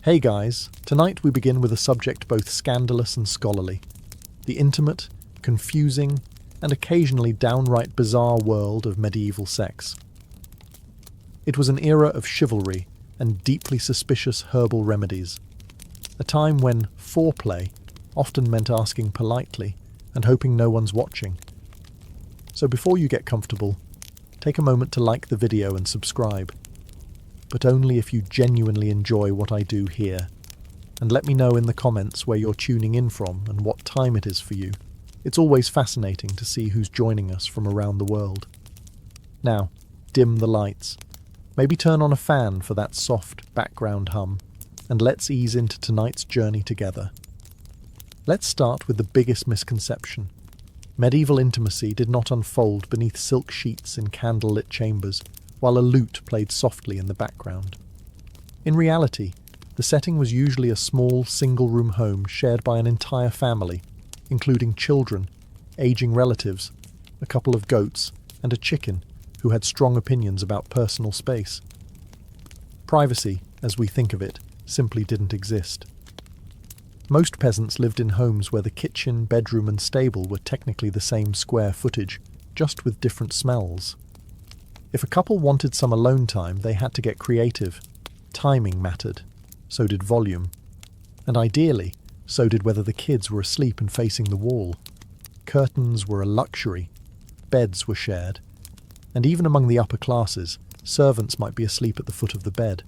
Hey guys, tonight we begin with a subject both scandalous and scholarly. The intimate, confusing, and occasionally downright bizarre world of medieval sex. It was an era of chivalry and deeply suspicious herbal remedies. A time when foreplay often meant asking politely and hoping no one's watching. So before you get comfortable, take a moment to like the video and subscribe. But only if you genuinely enjoy what I do here. And let me know in the comments where you're tuning in from and what time it is for you. It's always fascinating to see who's joining us from around the world. Now, dim the lights. Maybe turn on a fan for that soft background hum, and let's ease into tonight's journey together. Let's start with the biggest misconception. Medieval intimacy did not unfold beneath silk sheets in candlelit chambers, while a lute played softly in the background. In reality, the setting was usually a small, single-room home shared by an entire family, including children, aging relatives, a couple of goats, and a chicken who had strong opinions about personal space. Privacy, as we think of it, simply didn't exist. Most peasants lived in homes where the kitchen, bedroom, and stable were technically the same square footage, just with different smells. If a couple wanted some alone time, they had to get creative. Timing mattered. So did volume. And ideally, so did whether the kids were asleep and facing the wall. Curtains were a luxury. Beds were shared. And even among the upper classes, servants might be asleep at the foot of the bed,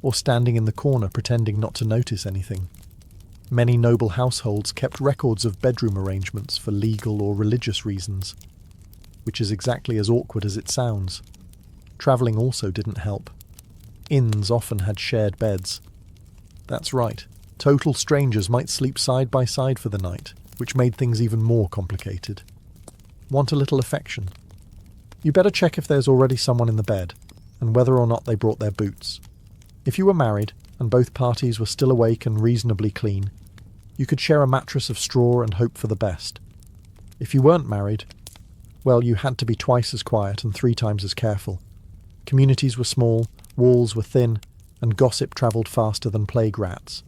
or standing in the corner pretending not to notice anything. Many noble households kept records of bedroom arrangements for legal or religious reasons, which is exactly as awkward as it sounds. Travelling also didn't help. Inns often had shared beds. That's right, total strangers might sleep side by side for the night, which made things even more complicated. Want a little affection? You better check if there's already someone in the bed, and whether or not they brought their boots. If you were married, and both parties were still awake and reasonably clean, you could share a mattress of straw and hope for the best. If you weren't married, well, you had to be twice as quiet and 3 times as careful. Communities were small, walls were thin, and gossip travelled faster than plague rats.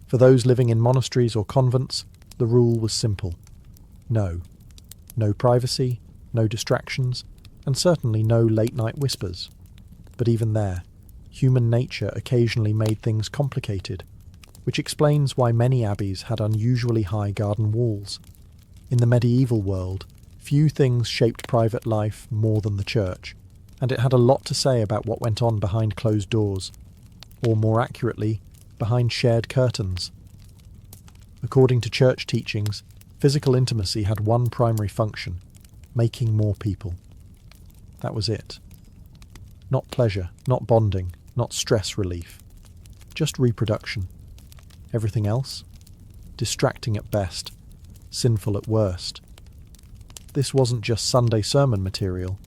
For those living in monasteries or convents, the rule was simple. No. No privacy, no distractions, and certainly no late-night whispers. But even there, human nature occasionally made things complicated, which explains why many abbeys had unusually high garden walls. In the medieval world, few things shaped private life more than the church, and it had a lot to say about what went on behind closed doors, or more accurately, behind shared curtains. According to church teachings, physical intimacy had one primary function: making more people. That was it. Not pleasure, not bonding, not stress relief. Just reproduction. Everything else? Distracting at best, sinful at worst. This wasn't just Sunday sermon material.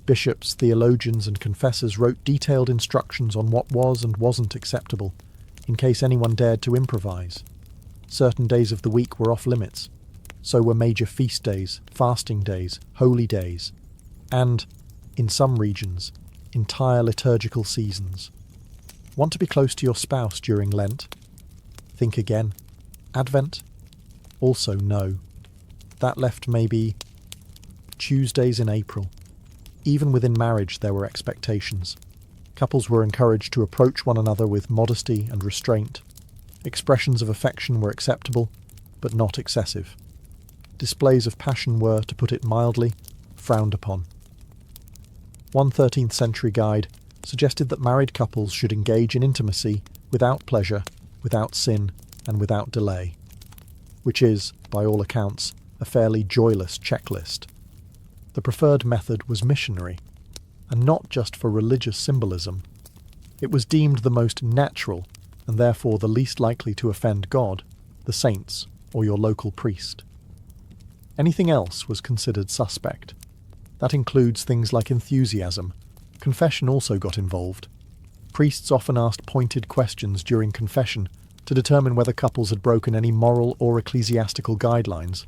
Bishops, theologians, and confessors wrote detailed instructions on what was and wasn't acceptable, in case anyone dared to improvise. Certain days of the week were off limits. So were major feast days, fasting days, holy days, and, in some regions, entire liturgical seasons. Want to be close to your spouse during Lent? Think again. Advent? Also no. That left maybe Tuesdays in April. Even within marriage there were expectations. Couples were encouraged to approach one another with modesty and restraint. Expressions of affection were acceptable, but not excessive. Displays of passion were, to put it mildly, frowned upon. One 13th century guide suggested that married couples should engage in intimacy without pleasure, without sin, and without delay, which is, by all accounts, a fairly joyless checklist. The preferred method was missionary, and not just for religious symbolism. It was deemed the most natural, and therefore the least likely to offend God, the saints, or your local priest. Anything else was considered suspect. That includes things like enthusiasm. Confession also got involved. Priests often asked pointed questions during confession to determine whether couples had broken any moral or ecclesiastical guidelines.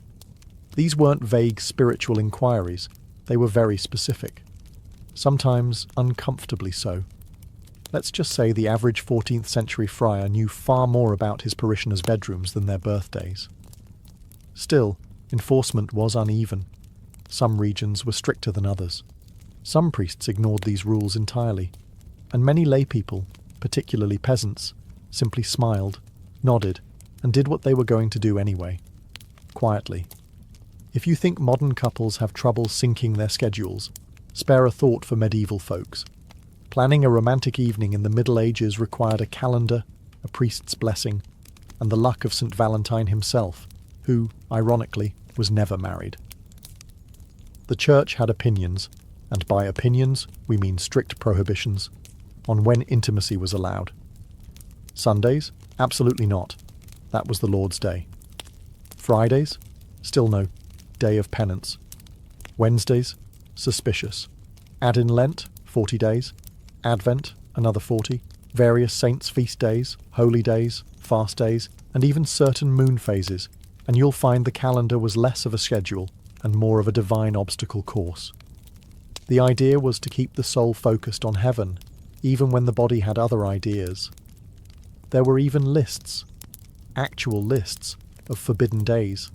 These weren't vague spiritual inquiries, they were very specific. Sometimes uncomfortably so. Let's just say the average 14th century friar knew far more about his parishioners' bedrooms than their birthdays. Still, enforcement was uneven. Some regions were stricter than others. Some priests ignored these rules entirely, and many lay people, particularly peasants, simply smiled, nodded, and did what they were going to do anyway, quietly. If you think modern couples have trouble syncing their schedules, spare a thought for medieval folks. Planning a romantic evening in the Middle Ages required a calendar, a priest's blessing, and the luck of St. Valentine himself, who, ironically, was never married. The Church had opinions, and by opinions we mean strict prohibitions, on when intimacy was allowed. Sundays? Absolutely not. That was the Lord's Day. Fridays? Still no. Day of penance. Wednesdays? Suspicious. Add in Lent? 40 days. Advent? Another 40. Various saints' feast days, holy days, fast days, and even certain moon phases, and you'll find the calendar was less of a schedule and more of a divine obstacle course. The idea was to keep the soul focused on heaven, even when the body had other ideas. There were even lists, actual lists, of forbidden days.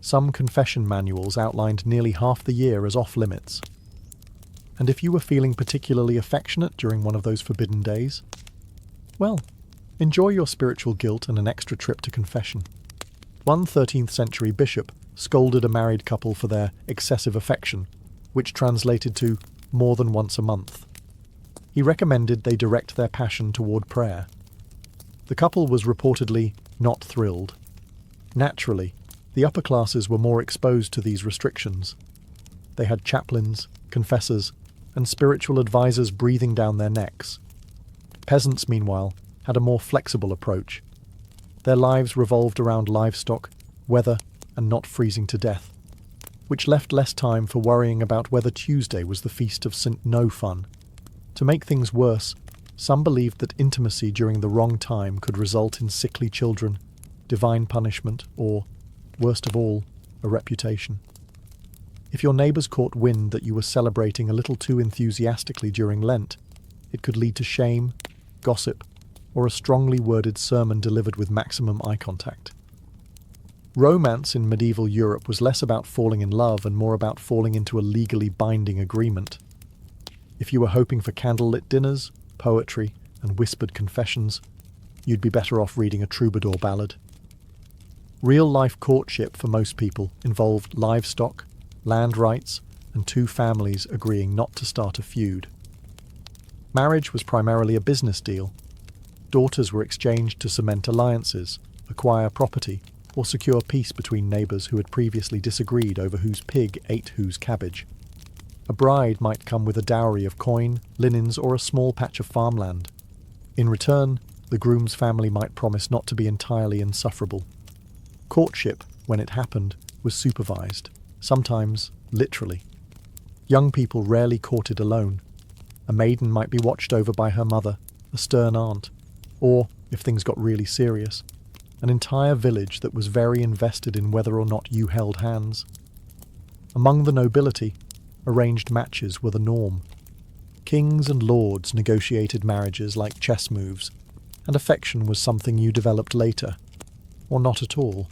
Some confession manuals outlined nearly half the year as off-limits. And if you were feeling particularly affectionate during one of those forbidden days, well, enjoy your spiritual guilt and an extra trip to confession. One 13th century bishop scolded a married couple for their excessive affection, which translated to more than once a month. He recommended they direct their passion toward prayer. The couple was reportedly not thrilled. Naturally, the upper classes were more exposed to these restrictions. They had chaplains, confessors, and spiritual advisors breathing down their necks. Peasants, meanwhile, had a more flexible approach. Their lives revolved around livestock, weather, and not freezing to death, which left less time for worrying about whether Tuesday was the feast of St. No Fun. To make things worse, some believed that intimacy during the wrong time could result in sickly children, divine punishment, or, worst of all, a reputation. If your neighbours caught wind that you were celebrating a little too enthusiastically during Lent, it could lead to shame, gossip, or a strongly worded sermon delivered with maximum eye contact. Romance in medieval Europe was less about falling in love and more about falling into a legally binding agreement. If you were hoping for candlelit dinners, poetry, and whispered confessions, you'd be better off reading a troubadour ballad. Real-life courtship for most people involved livestock, land rights, and two families agreeing not to start a feud. Marriage was primarily a business deal. Daughters were exchanged to cement alliances, acquire property, or secure peace between neighbours who had previously disagreed over whose pig ate whose cabbage. A bride might come with a dowry of coin, linens, or a small patch of farmland. In return, the groom's family might promise not to be entirely insufferable. Courtship, when it happened, was supervised, sometimes literally. Young people rarely courted alone. A maiden might be watched over by her mother, a stern aunt, or, if things got really serious, an entire village that was very invested in whether or not you held hands. Among the nobility, arranged matches were the norm. Kings and lords negotiated marriages like chess moves, and affection was something you developed later, or not at all.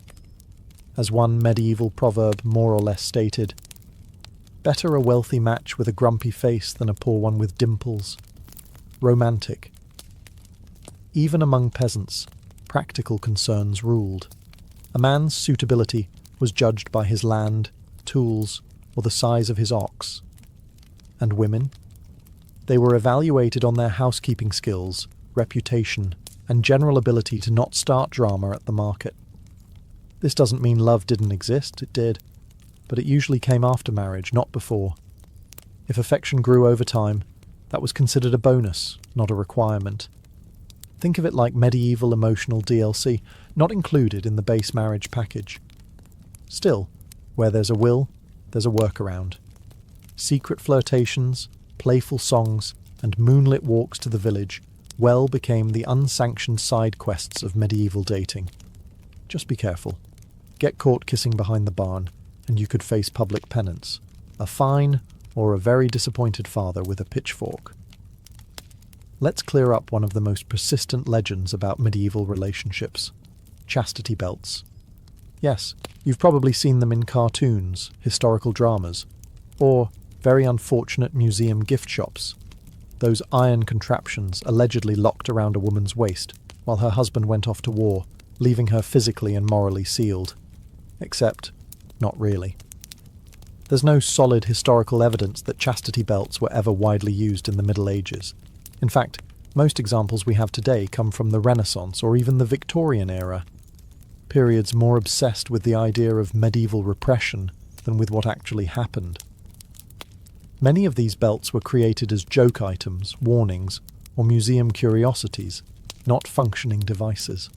As one medieval proverb more or less stated, "Better a wealthy match with a grumpy face than a poor one with dimples." Romantic. Even among peasants, practical concerns ruled. A man's suitability was judged by his land, tools, or the size of his ox. And women? They were evaluated on their housekeeping skills, reputation, and general ability to not start drama at the market. This doesn't mean love didn't exist, it did, but it usually came after marriage, not before. If affection grew over time, that was considered a bonus, not a requirement. Think of it like medieval emotional DLC, not included in the base marriage package. Still, where there's a will, there's a workaround. Secret flirtations, playful songs, and moonlit walks to the village well became the unsanctioned side quests of medieval dating. Just be careful. Get caught kissing behind the barn, and you could face public penance, a fine, or a very disappointed father with a pitchfork. Let's clear up one of the most persistent legends about medieval relationships: chastity belts. Yes, you've probably seen them in cartoons, historical dramas, or very unfortunate museum gift shops. Those iron contraptions allegedly locked around a woman's waist while her husband went off to war, leaving her physically and morally sealed. Except, not really. There's no solid historical evidence that chastity belts were ever widely used in the Middle Ages. In fact, most examples we have today come from the Renaissance or even the Victorian era, periods more obsessed with the idea of medieval repression than with what actually happened. Many of these belts were created as joke items, warnings, or museum curiosities, not functioning devices.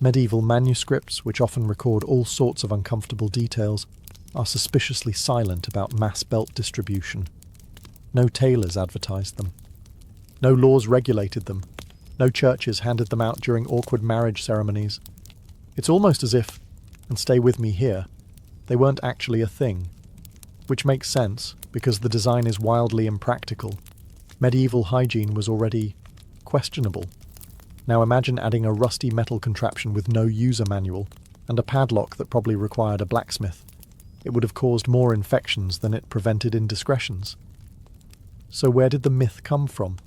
Medieval manuscripts, which often record all sorts of uncomfortable details, are suspiciously silent about mass belt distribution. No tailors advertised them. No laws regulated them. No churches handed them out during awkward marriage ceremonies. It's almost as if, and stay with me here, they weren't actually a thing. Which makes sense, because the design is wildly impractical. Medieval hygiene was already questionable. Now imagine adding a rusty metal contraption with no user manual, and a padlock that probably required a blacksmith. It would have caused more infections than it prevented indiscretions. So where did the myth come from?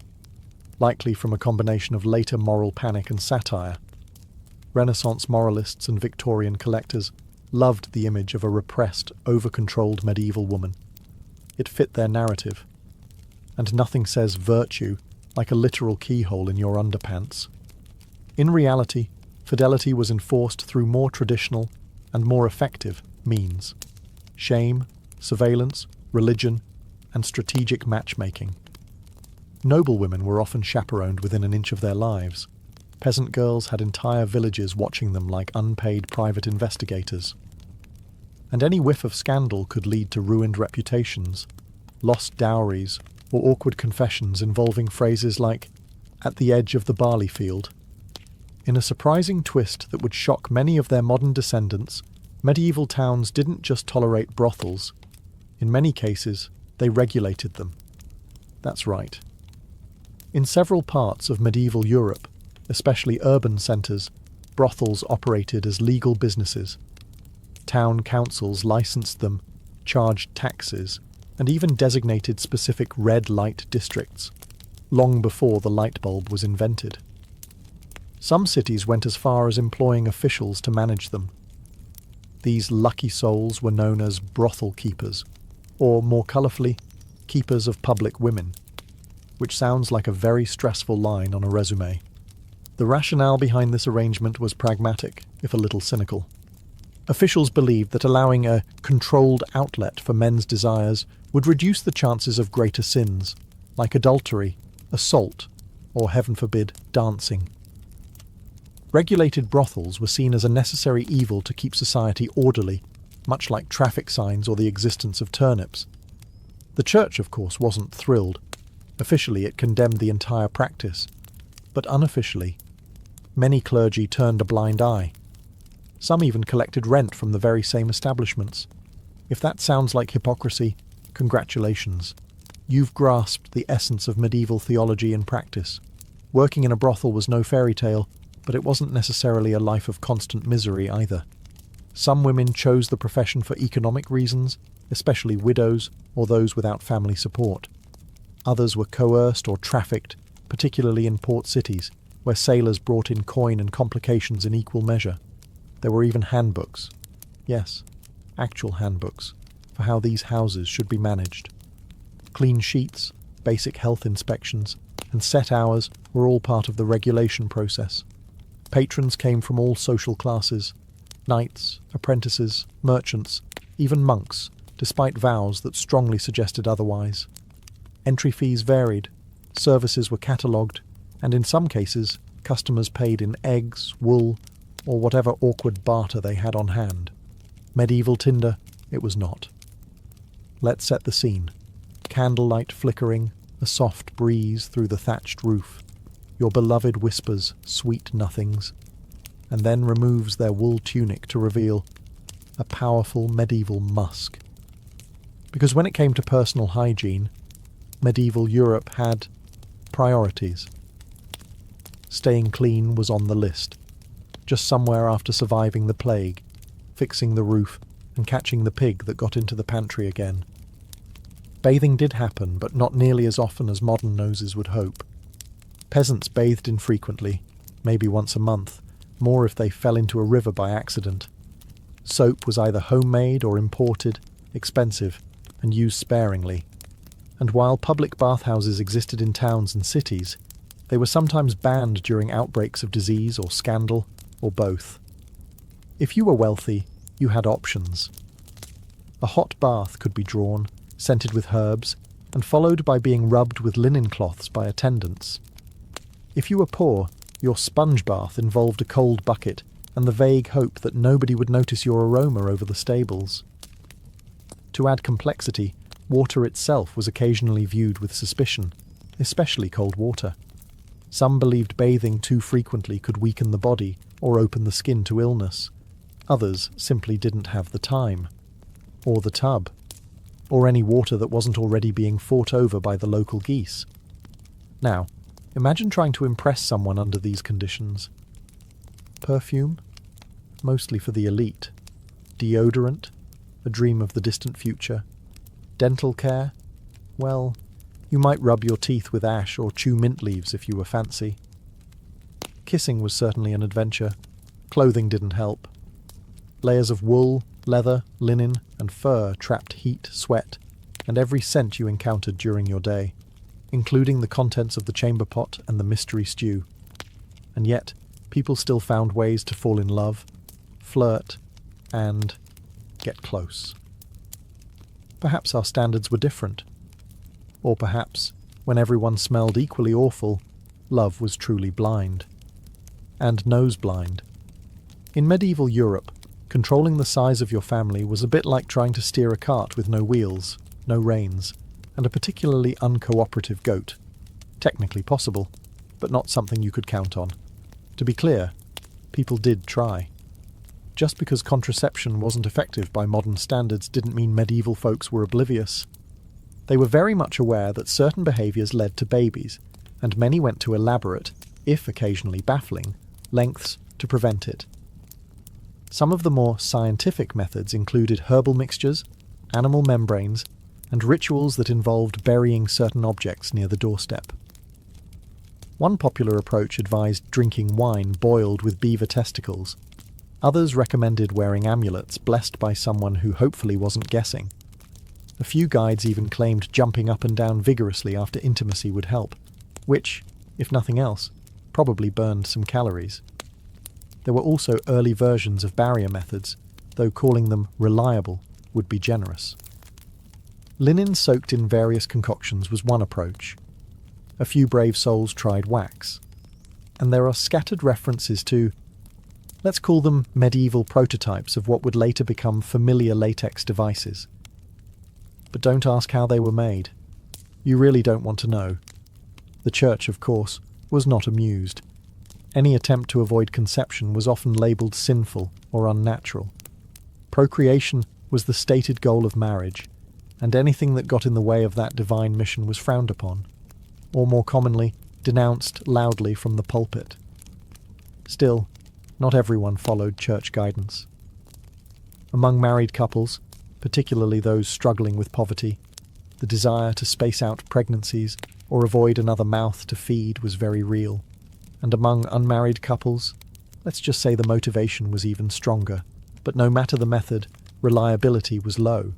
Likely from a combination of later moral panic and satire. Renaissance moralists and Victorian collectors loved the image of a repressed, over-controlled medieval woman. It fit their narrative. And nothing says virtue like a literal keyhole in your underpants. In reality, fidelity was enforced through more traditional and more effective means: shame, surveillance, religion, and strategic matchmaking. Noblewomen were often chaperoned within an inch of their lives. Peasant girls had entire villages watching them like unpaid private investigators. And any whiff of scandal could lead to ruined reputations, lost dowries, or awkward confessions involving phrases like, "at the edge of the barley field." In a surprising twist that would shock many of their modern descendants, medieval towns didn't just tolerate brothels. In many cases, they regulated them. That's right. In several parts of medieval Europe, especially urban centres, brothels operated as legal businesses. Town councils licensed them, charged taxes, and even designated specific red light districts, long before the light bulb was invented. Some cities went as far as employing officials to manage them. These lucky souls were known as brothel keepers, or more colourfully, keepers of public women, which sounds like a very stressful line on a resume. The rationale behind this arrangement was pragmatic, if a little cynical. Officials believed that allowing a controlled outlet for men's desires would reduce the chances of greater sins, like adultery, assault, or, heaven forbid, dancing. Regulated brothels were seen as a necessary evil to keep society orderly, much like traffic signs or the existence of turnips. The church, of course, wasn't thrilled. Officially, it condemned the entire practice. But unofficially, many clergy turned a blind eye. Some even collected rent from the very same establishments. If that sounds like hypocrisy, congratulations. You've grasped the essence of medieval theology in practice. Working in a brothel was no fairy tale, but it wasn't necessarily a life of constant misery either. Some women chose the profession for economic reasons, especially widows or those without family support. Others were coerced or trafficked, particularly in port cities, where sailors brought in coin and complications in equal measure. There were even handbooks. Yes, actual handbooks, for how these houses should be managed. Clean sheets, basic health inspections, and set hours were all part of the regulation process. Patrons came from all social classes: knights, apprentices, merchants, even monks, despite vows that strongly suggested otherwise. Entry fees varied, services were catalogued, and in some cases, customers paid in eggs, wool, or whatever awkward barter they had on hand. Medieval tinder, it was not. Let's set the scene. Candlelight flickering, a soft breeze through the thatched roof. Your beloved whispers, sweet nothings, and then removes their wool tunic to reveal a powerful medieval musk. Because when it came to personal hygiene, medieval Europe had Priorities. Staying clean was on the list, just somewhere after surviving the plague, fixing the roof, and catching the pig that got into the pantry again. Bathing did happen, but not nearly as often as modern noses would hope. Peasants bathed infrequently, maybe once a month, more if they fell into a river by accident. Soap was either homemade or imported, expensive, and used sparingly. And while public bathhouses existed in towns and cities, they were sometimes banned during outbreaks of disease or scandal, or both. If you were wealthy, you had options. A hot bath could be drawn, scented with herbs, and followed by being rubbed with linen cloths by attendants. If you were poor, your sponge bath involved a cold bucket and the vague hope that nobody would notice your aroma over the stables. To add complexity, water itself was occasionally viewed with suspicion, especially cold water. Some believed bathing too frequently could weaken the body or open the skin to illness. Others simply didn't have the time, or the tub, or any water that wasn't already being fought over by the local geese. Now, imagine trying to impress someone under these conditions. Perfume? Mostly for the elite. Deodorant? A dream of the distant future. Dental care? Well, you might rub your teeth with ash or chew mint leaves if you were fancy. Kissing was certainly an adventure. Clothing didn't help. Layers of wool, leather, linen, and fur trapped heat, sweat, and every scent you encountered during your day, including the contents of the chamber pot and the mystery stew. And yet, people still found ways to fall in love, flirt, and get close. Perhaps our standards were different. Or perhaps, when everyone smelled equally awful, love was truly blind. And nose blind. In medieval Europe, controlling the size of your family was a bit like trying to steer a cart with no wheels, no reins, and a particularly uncooperative goat. Technically possible, but not something you could count on. To be clear, people did try. Just because contraception wasn't effective by modern standards didn't mean medieval folks were oblivious. They were very much aware that certain behaviours led to babies, and many went to elaborate, if occasionally baffling, lengths to prevent it. Some of the more scientific methods included herbal mixtures, animal membranes, and rituals that involved burying certain objects near the doorstep. One popular approach advised drinking wine boiled with beaver testicles. Others recommended wearing amulets blessed by someone who hopefully wasn't guessing. A few guides even claimed jumping up and down vigorously after intimacy would help, which, if nothing else, probably burned some calories. There were also early versions of barrier methods, though calling them reliable would be generous. Linen soaked in various concoctions was one approach. A few brave souls tried wax. And there are scattered references to, let's call them medieval prototypes of what would later become familiar latex devices. But don't ask how they were made. You really don't want to know. The church, of course, was not amused. Any attempt to avoid conception was often labelled sinful or unnatural. Procreation was the stated goal of marriage, and anything that got in the way of that divine mission was frowned upon, or more commonly, denounced loudly from the pulpit. Still, not everyone followed church guidance. Among married couples, particularly those struggling with poverty, the desire to space out pregnancies or avoid another mouth to feed was very real. And among unmarried couples, let's just say the motivation was even stronger. But no matter the method, reliability was low.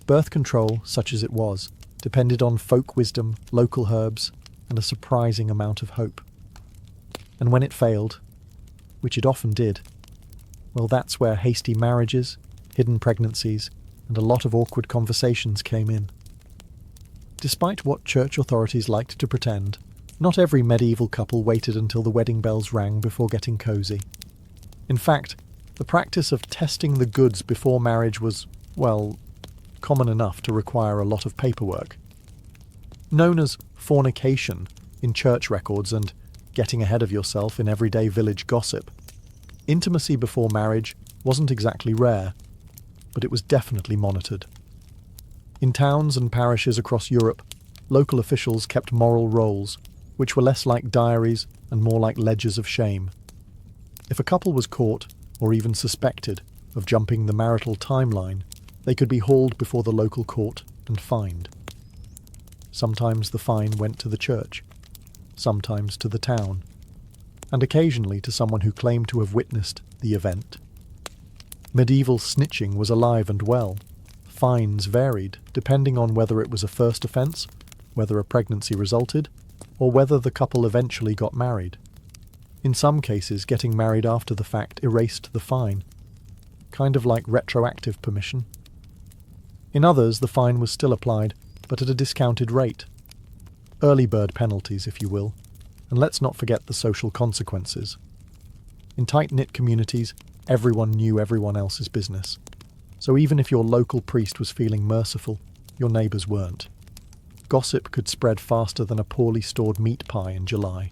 Birth control, such as it was, depended on folk wisdom, local herbs, and a surprising amount of hope. And when it failed, which it often did, well, that's where hasty marriages, hidden pregnancies, and a lot of awkward conversations came in. Despite what church authorities liked to pretend, not every medieval couple waited until the wedding bells rang before getting cosy. In fact, the practice of testing the goods before marriage was, well, common enough to require a lot of paperwork. Known as fornication in church records and getting ahead of yourself in everyday village gossip, intimacy before marriage wasn't exactly rare, but it was definitely monitored. In towns and parishes across Europe, local officials kept moral rolls, which were less like diaries and more like ledgers of shame. If a couple was caught, or even suspected, of jumping the marital timeline, they could be hauled before the local court and fined. Sometimes the fine went to the church, sometimes to the town, and occasionally to someone who claimed to have witnessed the event. Medieval snitching was alive and well. Fines varied depending on whether it was a first offence, whether a pregnancy resulted, or whether the couple eventually got married. In some cases, getting married after the fact erased the fine, kind of like retroactive permission. In others, the fine was still applied, but at a discounted rate. Early bird penalties, if you will, and let's not forget the social consequences. In tight-knit communities, everyone knew everyone else's business. So even if your local priest was feeling merciful, your neighbours weren't. Gossip could spread faster than a poorly stored meat pie in July.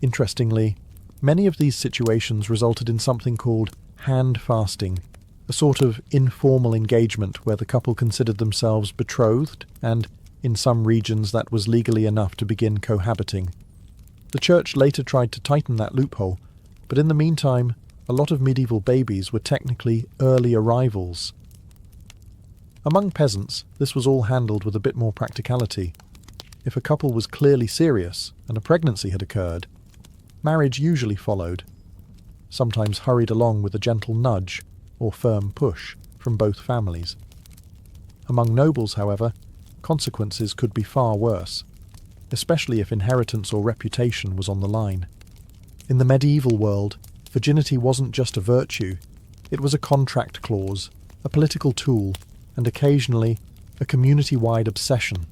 Interestingly, many of these situations resulted in something called hand fasting, a sort of informal engagement where the couple considered themselves betrothed and, in some regions, that was legally enough to begin cohabiting. The church later tried to tighten that loophole, but in the meantime, a lot of medieval babies were technically early arrivals. Among peasants, this was all handled with a bit more practicality. If a couple was clearly serious and a pregnancy had occurred, marriage usually followed, sometimes hurried along with a gentle nudge or firm push from both families. Among nobles, however, consequences could be far worse, especially if inheritance or reputation was on the line. In the medieval world, virginity wasn't just a virtue, it was a contract clause, a political tool, and occasionally a community-wide obsession.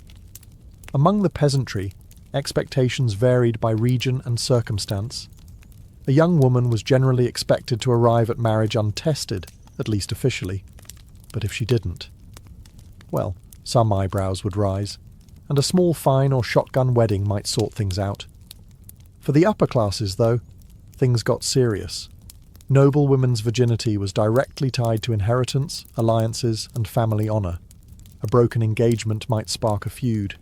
Among the peasantry, expectations varied by region and circumstance. A young woman was generally expected to arrive at marriage untested, at least officially. But if she didn't, well, some eyebrows would rise, and a small fine or shotgun wedding might sort things out. For the upper classes, though, things got serious. Noble women's virginity was directly tied to inheritance, alliances, and family honour. A broken engagement might spark a feud.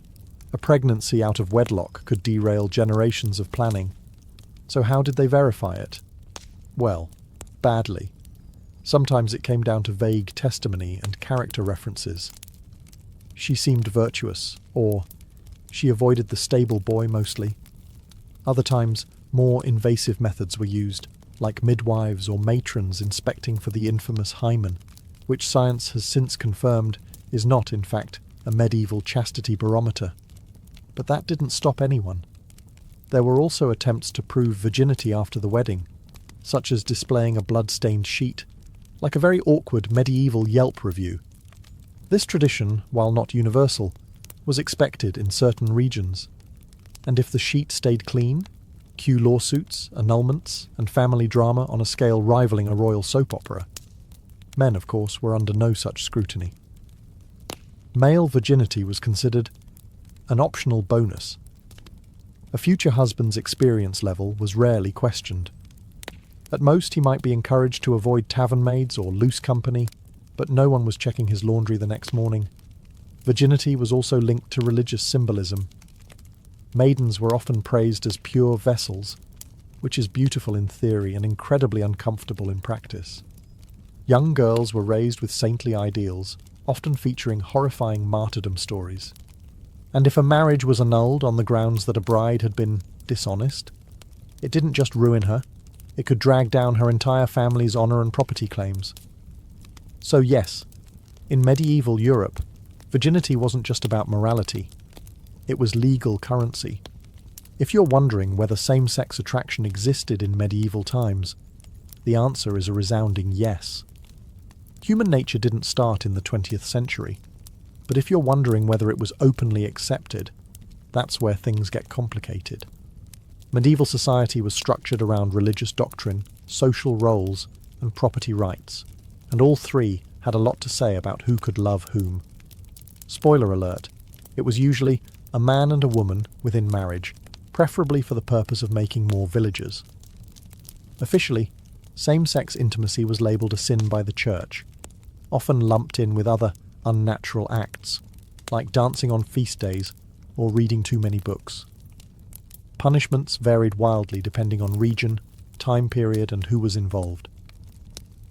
A pregnancy out of wedlock could derail generations of planning. So how did they verify it? Well, badly. Sometimes it came down to vague testimony and character references. She seemed virtuous, or she avoided the stable boy mostly. Other times, more invasive methods were used, like midwives or matrons inspecting for the infamous hymen, which science has since confirmed is not, in fact, a medieval chastity barometer. But that didn't stop anyone. There were also attempts to prove virginity after the wedding, such as displaying a blood-stained sheet, like a very awkward medieval Yelp review. This tradition, while not universal, was expected in certain regions. And if the sheet stayed clean, cue lawsuits, annulments, and family drama on a scale rivaling a royal soap opera. Men, of course, were under no such scrutiny. Male virginity was considered an optional bonus. A future husband's experience level was rarely questioned. At most, he might be encouraged to avoid tavern maids or loose company, but no one was checking his laundry the next morning. Virginity was also linked to religious symbolism. Maidens were often praised as pure vessels, which is beautiful in theory and incredibly uncomfortable in practice. Young girls were raised with saintly ideals, often featuring horrifying martyrdom stories. And if a marriage was annulled on the grounds that a bride had been dishonest, it didn't just ruin her, it could drag down her entire family's honour and property claims. So yes, in medieval Europe, virginity wasn't just about morality. It was legal currency. If you're wondering whether same-sex attraction existed in medieval times, the answer is a resounding yes. Human nature didn't start in the 20th century, but if you're wondering whether it was openly accepted, that's where things get complicated. Medieval society was structured around religious doctrine, social roles, and property rights, and all three had a lot to say about who could love whom. Spoiler alert, it was usually a man and a woman within marriage, preferably for the purpose of making more villagers. Officially, same-sex intimacy was labelled a sin by the church, often lumped in with other unnatural acts, like dancing on feast days or reading too many books. Punishments varied wildly depending on region, time period, and who was involved.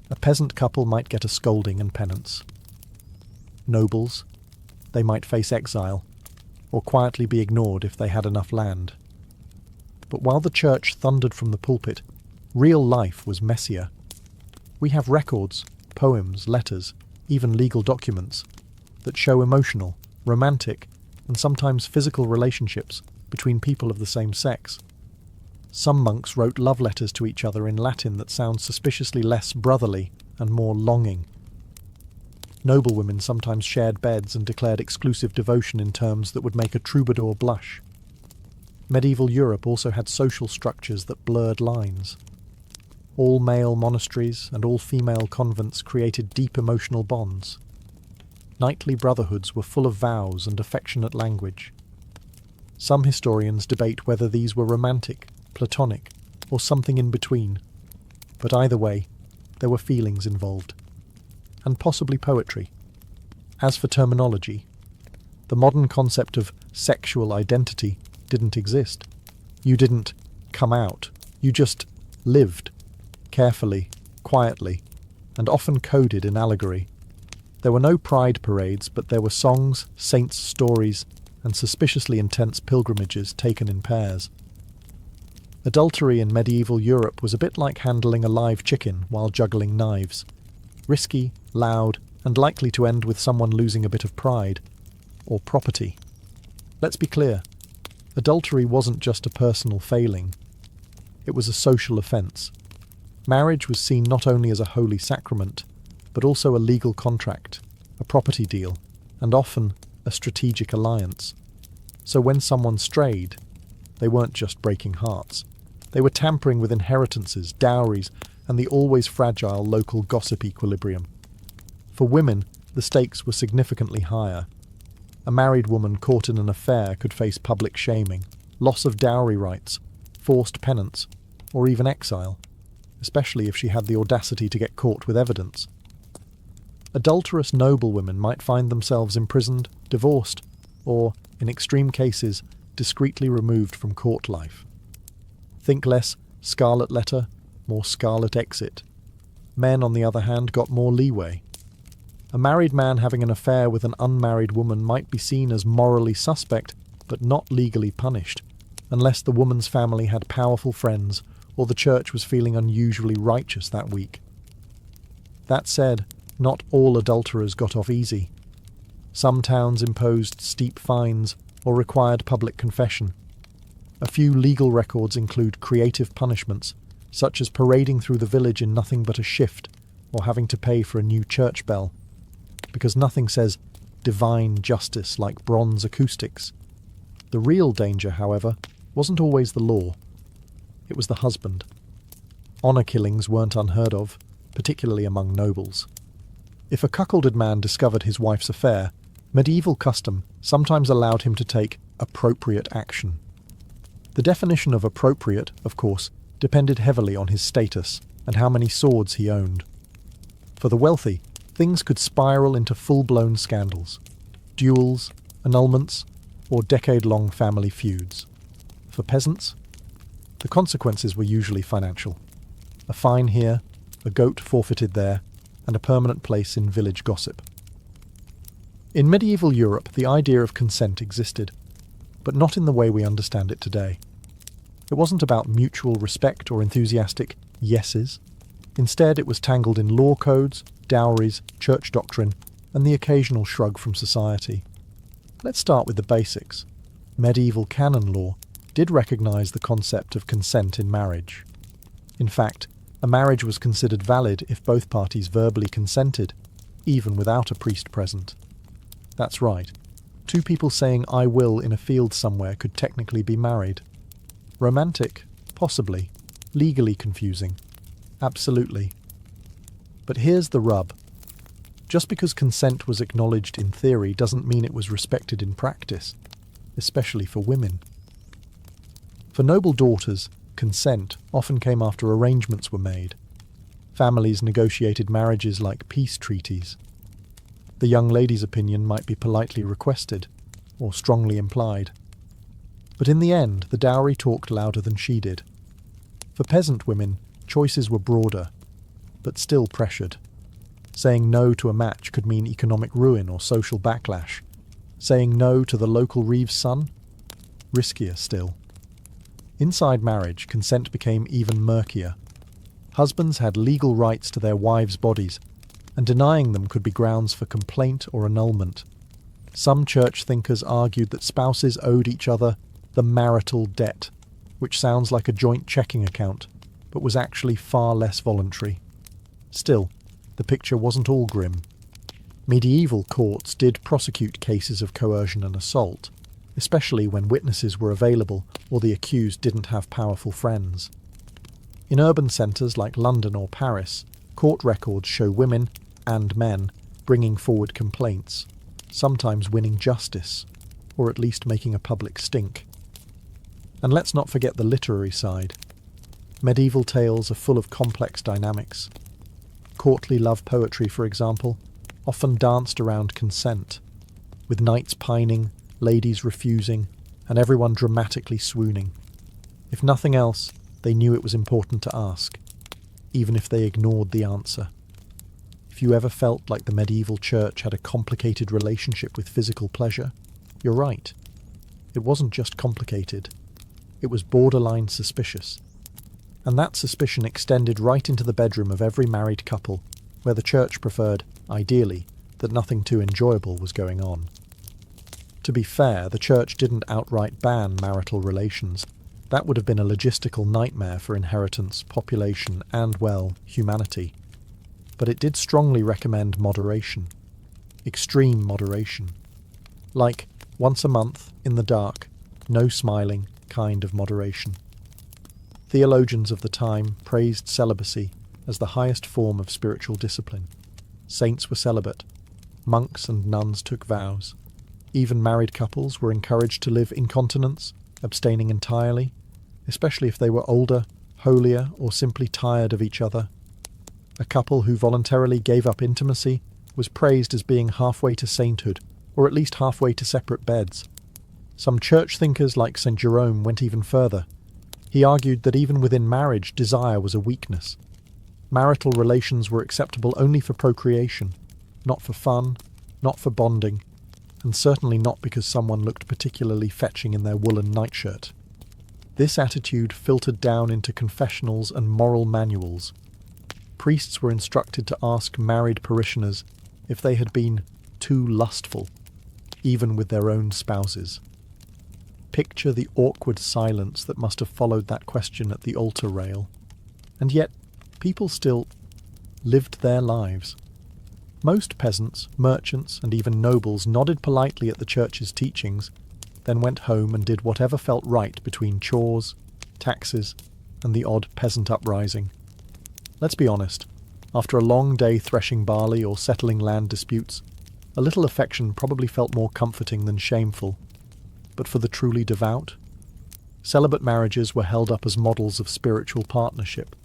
A peasant couple might get a scolding and penance. Nobles, they might face exile, or quietly be ignored if they had enough land. But while the church thundered from the pulpit, real life was messier. We have records, poems, letters, even legal documents that show emotional, romantic, and sometimes physical relationships between people of the same sex. Some monks wrote love letters to each other in Latin that sound suspiciously less brotherly and more longing. Noblewomen sometimes shared beds and declared exclusive devotion in terms that would make a troubadour blush. Medieval Europe also had social structures that blurred lines. All-male monasteries and all-female convents created deep emotional bonds. Knightly brotherhoods were full of vows and affectionate language. Some historians debate whether these were romantic, platonic, or something in between, but either way, there were feelings involved, and possibly poetry. As for terminology, the modern concept of sexual identity didn't exist. You didn't come out, you just lived, carefully, quietly, and often coded in allegory. There were no pride parades, but there were songs, saints' stories, and suspiciously intense pilgrimages taken in pairs. Adultery in medieval Europe was a bit like handling a live chicken while juggling knives. Risky, loud, and likely to end with someone losing a bit of pride, or property. Let's be clear, adultery wasn't just a personal failing. It was a social offence. Marriage was seen not only as a holy sacrament, but also a legal contract, a property deal, and often a strategic alliance. So when someone strayed, they weren't just breaking hearts. They were tampering with inheritances, dowries, and the always fragile local gossip equilibrium. For women, the stakes were significantly higher. A married woman caught in an affair could face public shaming, loss of dowry rights, forced penance, or even exile, especially if she had the audacity to get caught with evidence. Adulterous noblewomen might find themselves imprisoned, divorced, or, in extreme cases, discreetly removed from court life. Think less scarlet letter, more scarlet exit. Men, on the other hand, got more leeway. A married man having an affair with an unmarried woman might be seen as morally suspect, but not legally punished, unless the woman's family had powerful friends or the church was feeling unusually righteous that week. That said, not all adulterers got off easy. Some towns imposed steep fines or required public confession. A few legal records include creative punishments, such as parading through the village in nothing but a shift or having to pay for a new church bell, because nothing says divine justice like bronze acoustics. The real danger, however, wasn't always the law. It was the husband. Honour killings weren't unheard of, particularly among nobles. If a cuckolded man discovered his wife's affair, medieval custom sometimes allowed him to take appropriate action. The definition of appropriate, of course, depended heavily on his status and how many swords he owned. For the wealthy, things could spiral into full-blown scandals, duels, annulments, or decade-long family feuds. For peasants, the consequences were usually financial. A fine here, a goat forfeited there, and a permanent place in village gossip. In medieval Europe, the idea of consent existed, but not in the way we understand it today. It wasn't about mutual respect or enthusiastic yeses. Instead, it was tangled in law codes, dowries, church doctrine, and the occasional shrug from society. Let's start with the basics. Medieval canon law did recognise the concept of consent in marriage. In fact, a marriage was considered valid if both parties verbally consented, even without a priest present. That's right. Two people saying "I will" in a field somewhere could technically be married. Romantic? Possibly. Legally confusing? Absolutely. But here's the rub. Just because consent was acknowledged in theory doesn't mean it was respected in practice, especially for women. For noble daughters, consent often came after arrangements were made. Families negotiated marriages like peace treaties. The young lady's opinion might be politely requested, or strongly implied. But in the end, the dowry talked louder than she did. For peasant women, choices were broader, but still pressured. Saying no to a match could mean economic ruin or social backlash. Saying no to the local Reeves' son? Riskier still. Inside marriage, consent became even murkier. Husbands had legal rights to their wives' bodies, and denying them could be grounds for complaint or annulment. Some church thinkers argued that spouses owed each other the marital debt, which sounds like a joint checking account, but was actually far less voluntary. Still, the picture wasn't all grim. Medieval courts did prosecute cases of coercion and assault, especially when witnesses were available or the accused didn't have powerful friends. In urban centres like London or Paris, court records show women and men bringing forward complaints, sometimes winning justice, or at least making a public stink. And let's not forget the literary side. Medieval tales are full of complex dynamics. Courtly love poetry, for example, often danced around consent, with knights pining, ladies refusing, and everyone dramatically swooning. If nothing else, they knew it was important to ask, even if they ignored the answer. If you ever felt like the medieval church had a complicated relationship with physical pleasure, you're right. It wasn't just complicated. It was borderline suspicious. And that suspicion extended right into the bedroom of every married couple, where the church preferred, ideally, that nothing too enjoyable was going on. To be fair, the church didn't outright ban marital relations. That would have been a logistical nightmare for inheritance, population, and, well, humanity. But it did strongly recommend moderation. Extreme moderation. Like, once a month, in the dark, no smiling kind of moderation. Theologians of the time praised celibacy as the highest form of spiritual discipline. Saints were celibate. Monks and nuns took vows. Even married couples were encouraged to live in continence, abstaining entirely, especially if they were older, holier, or simply tired of each other. A couple who voluntarily gave up intimacy was praised as being halfway to sainthood, or at least halfway to separate beds. Some church thinkers like St. Jerome went even further. He argued that even within marriage, desire was a weakness. Marital relations were acceptable only for procreation, not for fun, not for bonding, and certainly not because someone looked particularly fetching in their woolen nightshirt. This attitude filtered down into confessionals and moral manuals. Priests were instructed to ask married parishioners if they had been too lustful, even with their own spouses. Picture the awkward silence that must have followed that question at the altar rail. And yet, people still lived their lives. Most peasants, merchants, and even nobles nodded politely at the church's teachings, then went home and did whatever felt right between chores, taxes, and the odd peasant uprising. Let's be honest, after a long day threshing barley or settling land disputes, a little affection probably felt more comforting than shameful. But for the truly devout, celibate marriages were held up as models of spiritual partnership.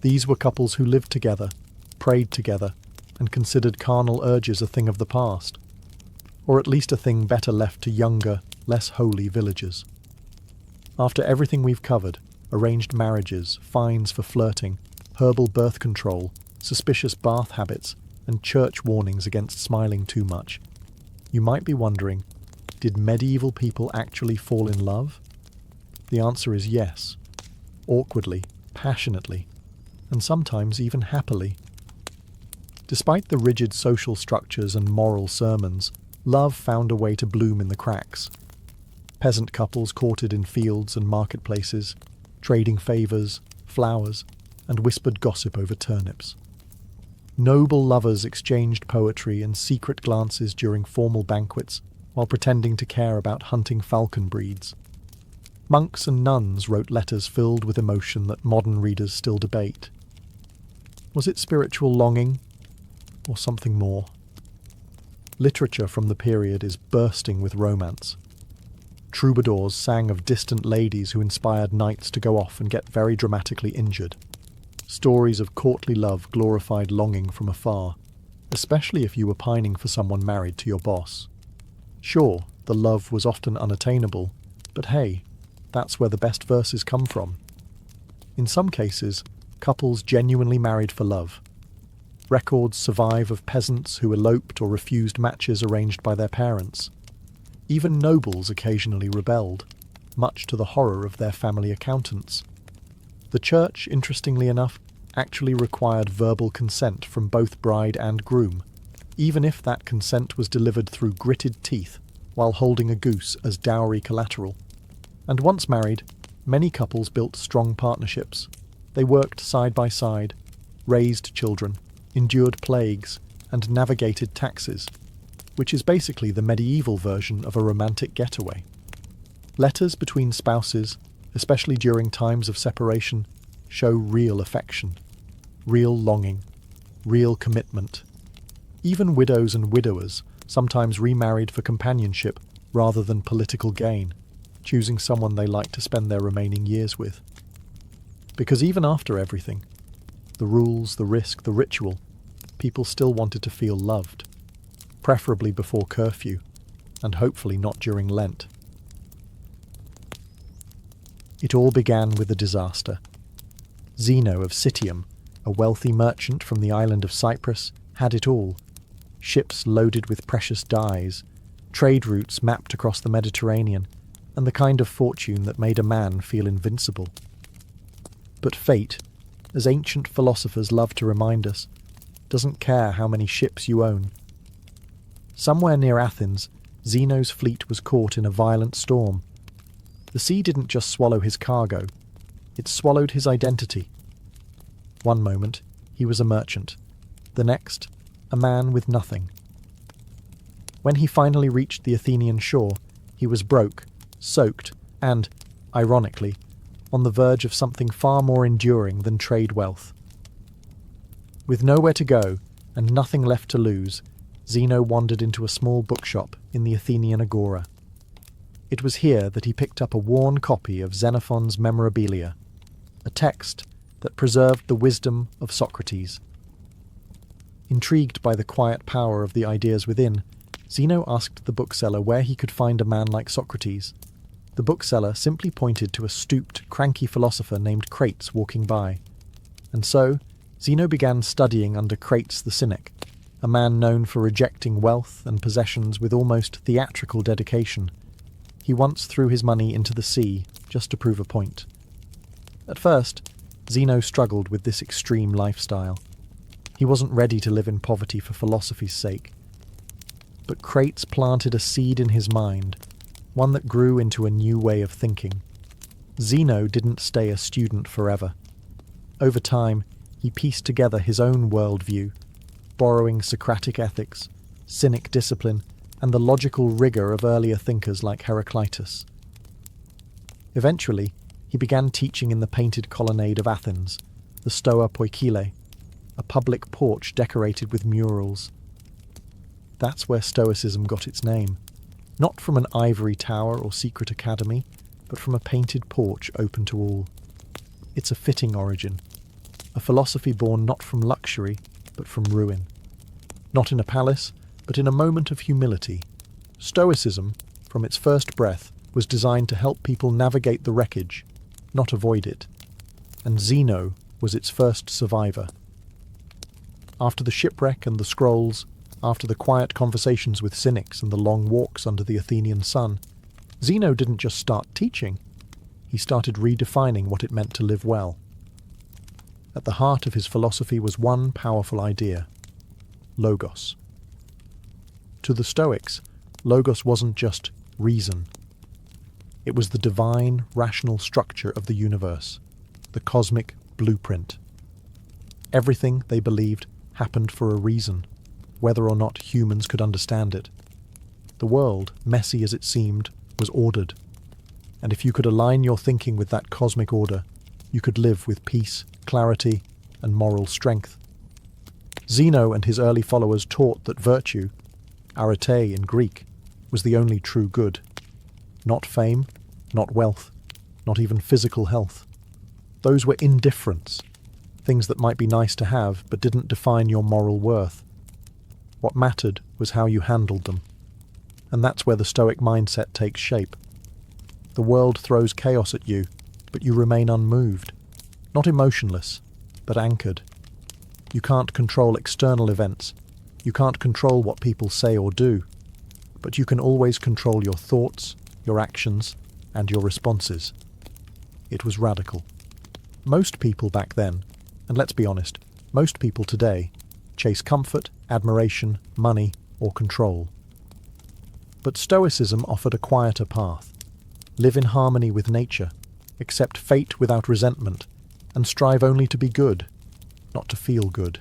These were couples who lived together, prayed together, and considered carnal urges a thing of the past, or at least a thing better left to younger, less holy villagers. After everything we've covered, arranged marriages, fines for flirting, herbal birth control, suspicious bath habits, and church warnings against smiling too much, you might be wondering, did medieval people actually fall in love? The answer is yes. Awkwardly, passionately, and sometimes even happily. Despite the rigid social structures and moral sermons, love found a way to bloom in the cracks. Peasant couples courted in fields and marketplaces, trading favours, flowers, and whispered gossip over turnips. Noble lovers exchanged poetry and secret glances during formal banquets, while pretending to care about hunting falcon breeds. Monks and nuns wrote letters filled with emotion that modern readers still debate. Was it spiritual longing, or something more? Literature from the period is bursting with romance. Troubadours sang of distant ladies who inspired knights to go off and get very dramatically injured. Stories of courtly love glorified longing from afar, especially if you were pining for someone married to your boss. Sure, the love was often unattainable, But hey, that's where the best verses come from. In some cases, couples genuinely married for love. Records survive of peasants who eloped or refused matches arranged by their parents. Even nobles occasionally rebelled, much to the horror of their family accountants. The church, interestingly enough, actually required verbal consent from both bride and groom, even if that consent was delivered through gritted teeth while holding a goose as dowry collateral. And once married, many couples built strong partnerships. They worked side by side, raised children, endured plagues, and navigated taxes, which is basically the medieval version of a romantic getaway. Letters between spouses, especially during times of separation, show real affection, real longing, real commitment. Even widows and widowers sometimes remarried for companionship rather than political gain, choosing someone they like to spend their remaining years with. Because even after everything, the rules, the risk, the ritual, people still wanted to feel loved, preferably before curfew, and hopefully not during Lent. It all began with a disaster. Zeno of Citium, a wealthy merchant from the island of Cyprus, had it all. Ships loaded with precious dyes, trade routes mapped across the Mediterranean, and the kind of fortune that made a man feel invincible. But fate, as ancient philosophers love to remind us, doesn't care how many ships you own. Somewhere near Athens, Zeno's fleet was caught in a violent storm. The sea didn't just swallow his cargo, it swallowed his identity. One moment, he was a merchant. The next, a man with nothing. When he finally reached the Athenian shore, he was broke, soaked, and, ironically, on the verge of something far more enduring than trade wealth. With nowhere to go and nothing left to lose, Zeno wandered into a small bookshop in the Athenian agora. It was here that he picked up a worn copy of Xenophon's Memorabilia, a text that preserved the wisdom of Socrates. Intrigued by the quiet power of the ideas within, Zeno asked the bookseller where he could find a man like Socrates. The bookseller simply pointed to a stooped, cranky philosopher named Crates walking by. And so, Zeno began studying under Crates the Cynic, a man known for rejecting wealth and possessions with almost theatrical dedication. He once threw his money into the sea just to prove a point. At first, Zeno struggled with this extreme lifestyle. He wasn't ready to live in poverty for philosophy's sake. But Crates planted a seed in his mind, one that grew into a new way of thinking. Zeno didn't stay a student forever. Over time, he pieced together his own worldview, borrowing Socratic ethics, Cynic discipline, and the logical rigour of earlier thinkers like Heraclitus. Eventually, he began teaching in the painted colonnade of Athens, the Stoa Poikile, a public porch decorated with murals. That's where Stoicism got its name, not from an ivory tower or secret academy, but from a painted porch open to all. It's a fitting origin, a philosophy born not from luxury, but from ruin. Not in a palace, but in a moment of humility. Stoicism, from its first breath, was designed to help people navigate the wreckage, not avoid it. And Zeno was its first survivor. After the shipwreck and the scrolls, after the quiet conversations with cynics and the long walks under the Athenian sun, Zeno didn't just start teaching, he started redefining what it meant to live well. At the heart of his philosophy was one powerful idea: logos. To the Stoics, logos wasn't just reason. It was the divine, rational structure of the universe, the cosmic blueprint. Everything, they believed, happened for a reason, whether or not humans could understand it. The world, messy as it seemed, was ordered, and if you could align your thinking with that cosmic order, you could live with peace, clarity, and moral strength. Zeno and his early followers taught that virtue, arete in Greek, was the only true good. Not fame, not wealth, not even physical health. Those were indifferents, things that might be nice to have but didn't define your moral worth. What mattered was how you handled them. And that's where the Stoic mindset takes shape. The world throws chaos at you, but you remain unmoved. Not emotionless, but anchored. You can't control external events. You can't control what people say or do. But you can always control your thoughts, your actions, and your responses. It was radical. Most people back then, and let's be honest, most people today, chase comfort, admiration, money, or control. But Stoicism offered a quieter path. Live in harmony with nature, accept fate without resentment, and strive only to be good, not to feel good.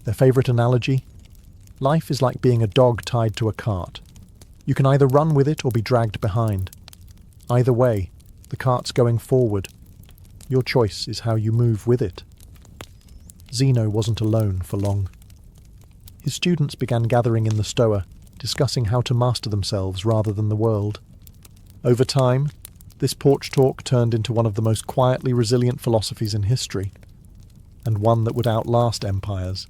Their favourite analogy? Life is like being a dog tied to a cart. You can either run with it or be dragged behind. Either way, the cart's going forward. Your choice is how you move with it. Zeno wasn't alone for long. His students began gathering in the Stoa, discussing how to master themselves rather than the world. Over time, this porch talk turned into one of the most quietly resilient philosophies in history, and one that would outlast empires.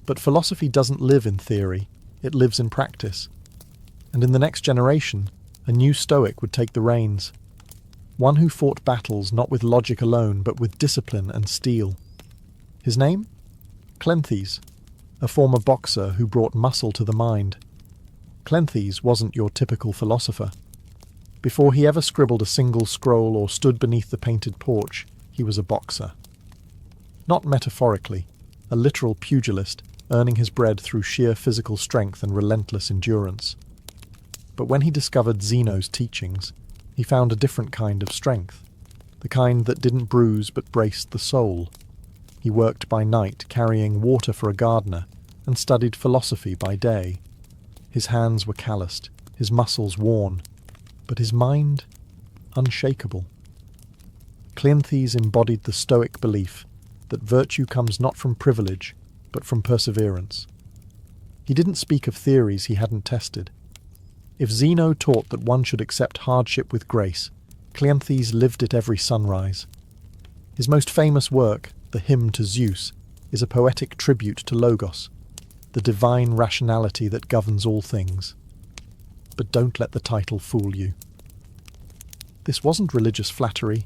But philosophy doesn't live in theory, it lives in practice. And in the next generation, a new Stoic would take the reins. One who fought battles not with logic alone, but with discipline and steel. His name? Cleanthes, a former boxer who brought muscle to the mind. Cleanthes wasn't your typical philosopher. Before he ever scribbled a single scroll or stood beneath the painted porch, he was a boxer. Not metaphorically, a literal pugilist, earning his bread through sheer physical strength and relentless endurance. But when he discovered Zeno's teachings, he found a different kind of strength, the kind that didn't bruise but braced the soul. He worked by night carrying water for a gardener and studied philosophy by day. His hands were calloused, his muscles worn, but his mind unshakable. Cleanthes embodied the Stoic belief that virtue comes not from privilege, but from perseverance. He didn't speak of theories he hadn't tested. If Zeno taught that one should accept hardship with grace, Cleanthes lived it every sunrise. His most famous work, the Hymn to Zeus, is a poetic tribute to Logos, the divine rationality that governs all things. But don't let the title fool you. This wasn't religious flattery.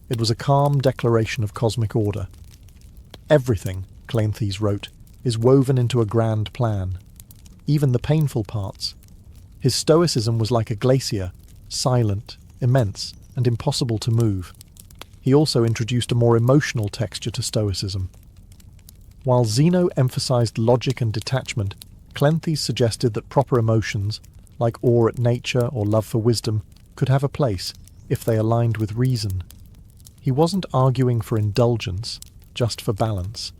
It was a calm declaration of cosmic order. Everything, Cleanthes wrote, is woven into a grand plan, even the painful parts. His Stoicism was like a glacier, silent, immense, and impossible to move. He also introduced a more emotional texture to Stoicism. While Zeno emphasized logic and detachment, Cleanthes suggested that proper emotions, like awe at nature or love for wisdom, could have a place if they aligned with reason. He wasn't arguing for indulgence, just for balance.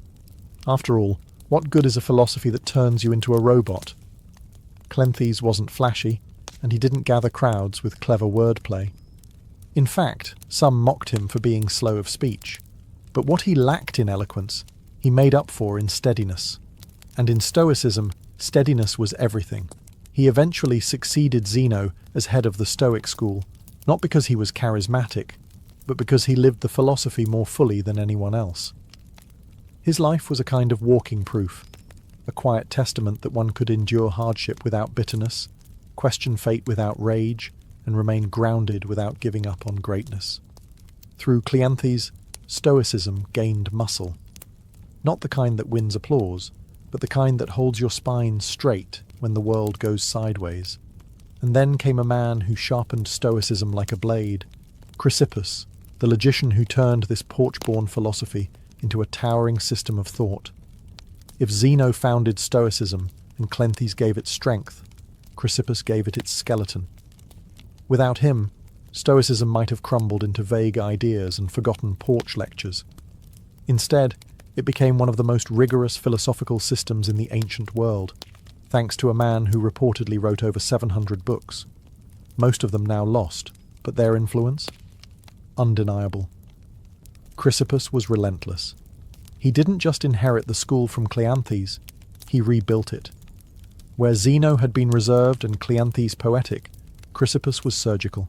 After all, what good is a philosophy that turns you into a robot? Cleanthes wasn't flashy, and he didn't gather crowds with clever wordplay. In fact, some mocked him for being slow of speech. But what he lacked in eloquence, he made up for in steadiness. And in Stoicism, steadiness was everything. He eventually succeeded Zeno as head of the Stoic school, not because he was charismatic, but because he lived the philosophy more fully than anyone else. His life was a kind of walking proof, a quiet testament that one could endure hardship without bitterness, question fate without rage, and remain grounded without giving up on greatness. Through Cleanthes, Stoicism gained muscle. Not the kind that wins applause, but the kind that holds your spine straight when the world goes sideways. And then came a man who sharpened Stoicism like a blade, Chrysippus, the logician who turned this porch-born philosophy into a towering system of thought. If Zeno founded Stoicism and Cleanthes gave it strength, Chrysippus gave it its skeleton. Without him, Stoicism might have crumbled into vague ideas and forgotten porch lectures. Instead, it became one of the most rigorous philosophical systems in the ancient world, thanks to a man who reportedly wrote over 700 books. Most of them now lost, but their influence? Undeniable. Chrysippus was relentless. He didn't just inherit the school from Cleanthes, he rebuilt it. Where Zeno had been reserved and Cleanthes poetic, Chrysippus was surgical.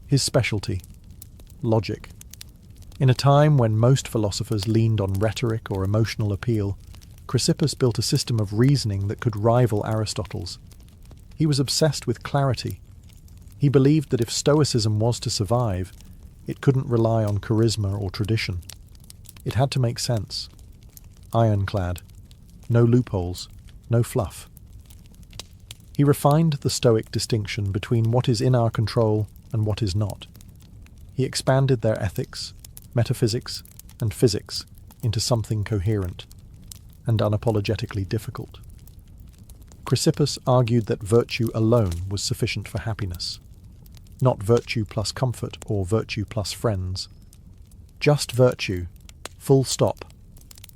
His specialty: logic. In a time when most philosophers leaned on rhetoric or emotional appeal, Chrysippus built a system of reasoning that could rival Aristotle's. He was obsessed with clarity. He believed that if Stoicism was to survive, it couldn't rely on charisma or tradition. It had to make sense. Ironclad. No loopholes. No fluff. He refined the Stoic distinction between what is in our control and what is not. He expanded their ethics, metaphysics, and physics into something coherent and unapologetically difficult. Chrysippus argued that virtue alone was sufficient for happiness, not virtue plus comfort or virtue plus friends. Just virtue, full stop.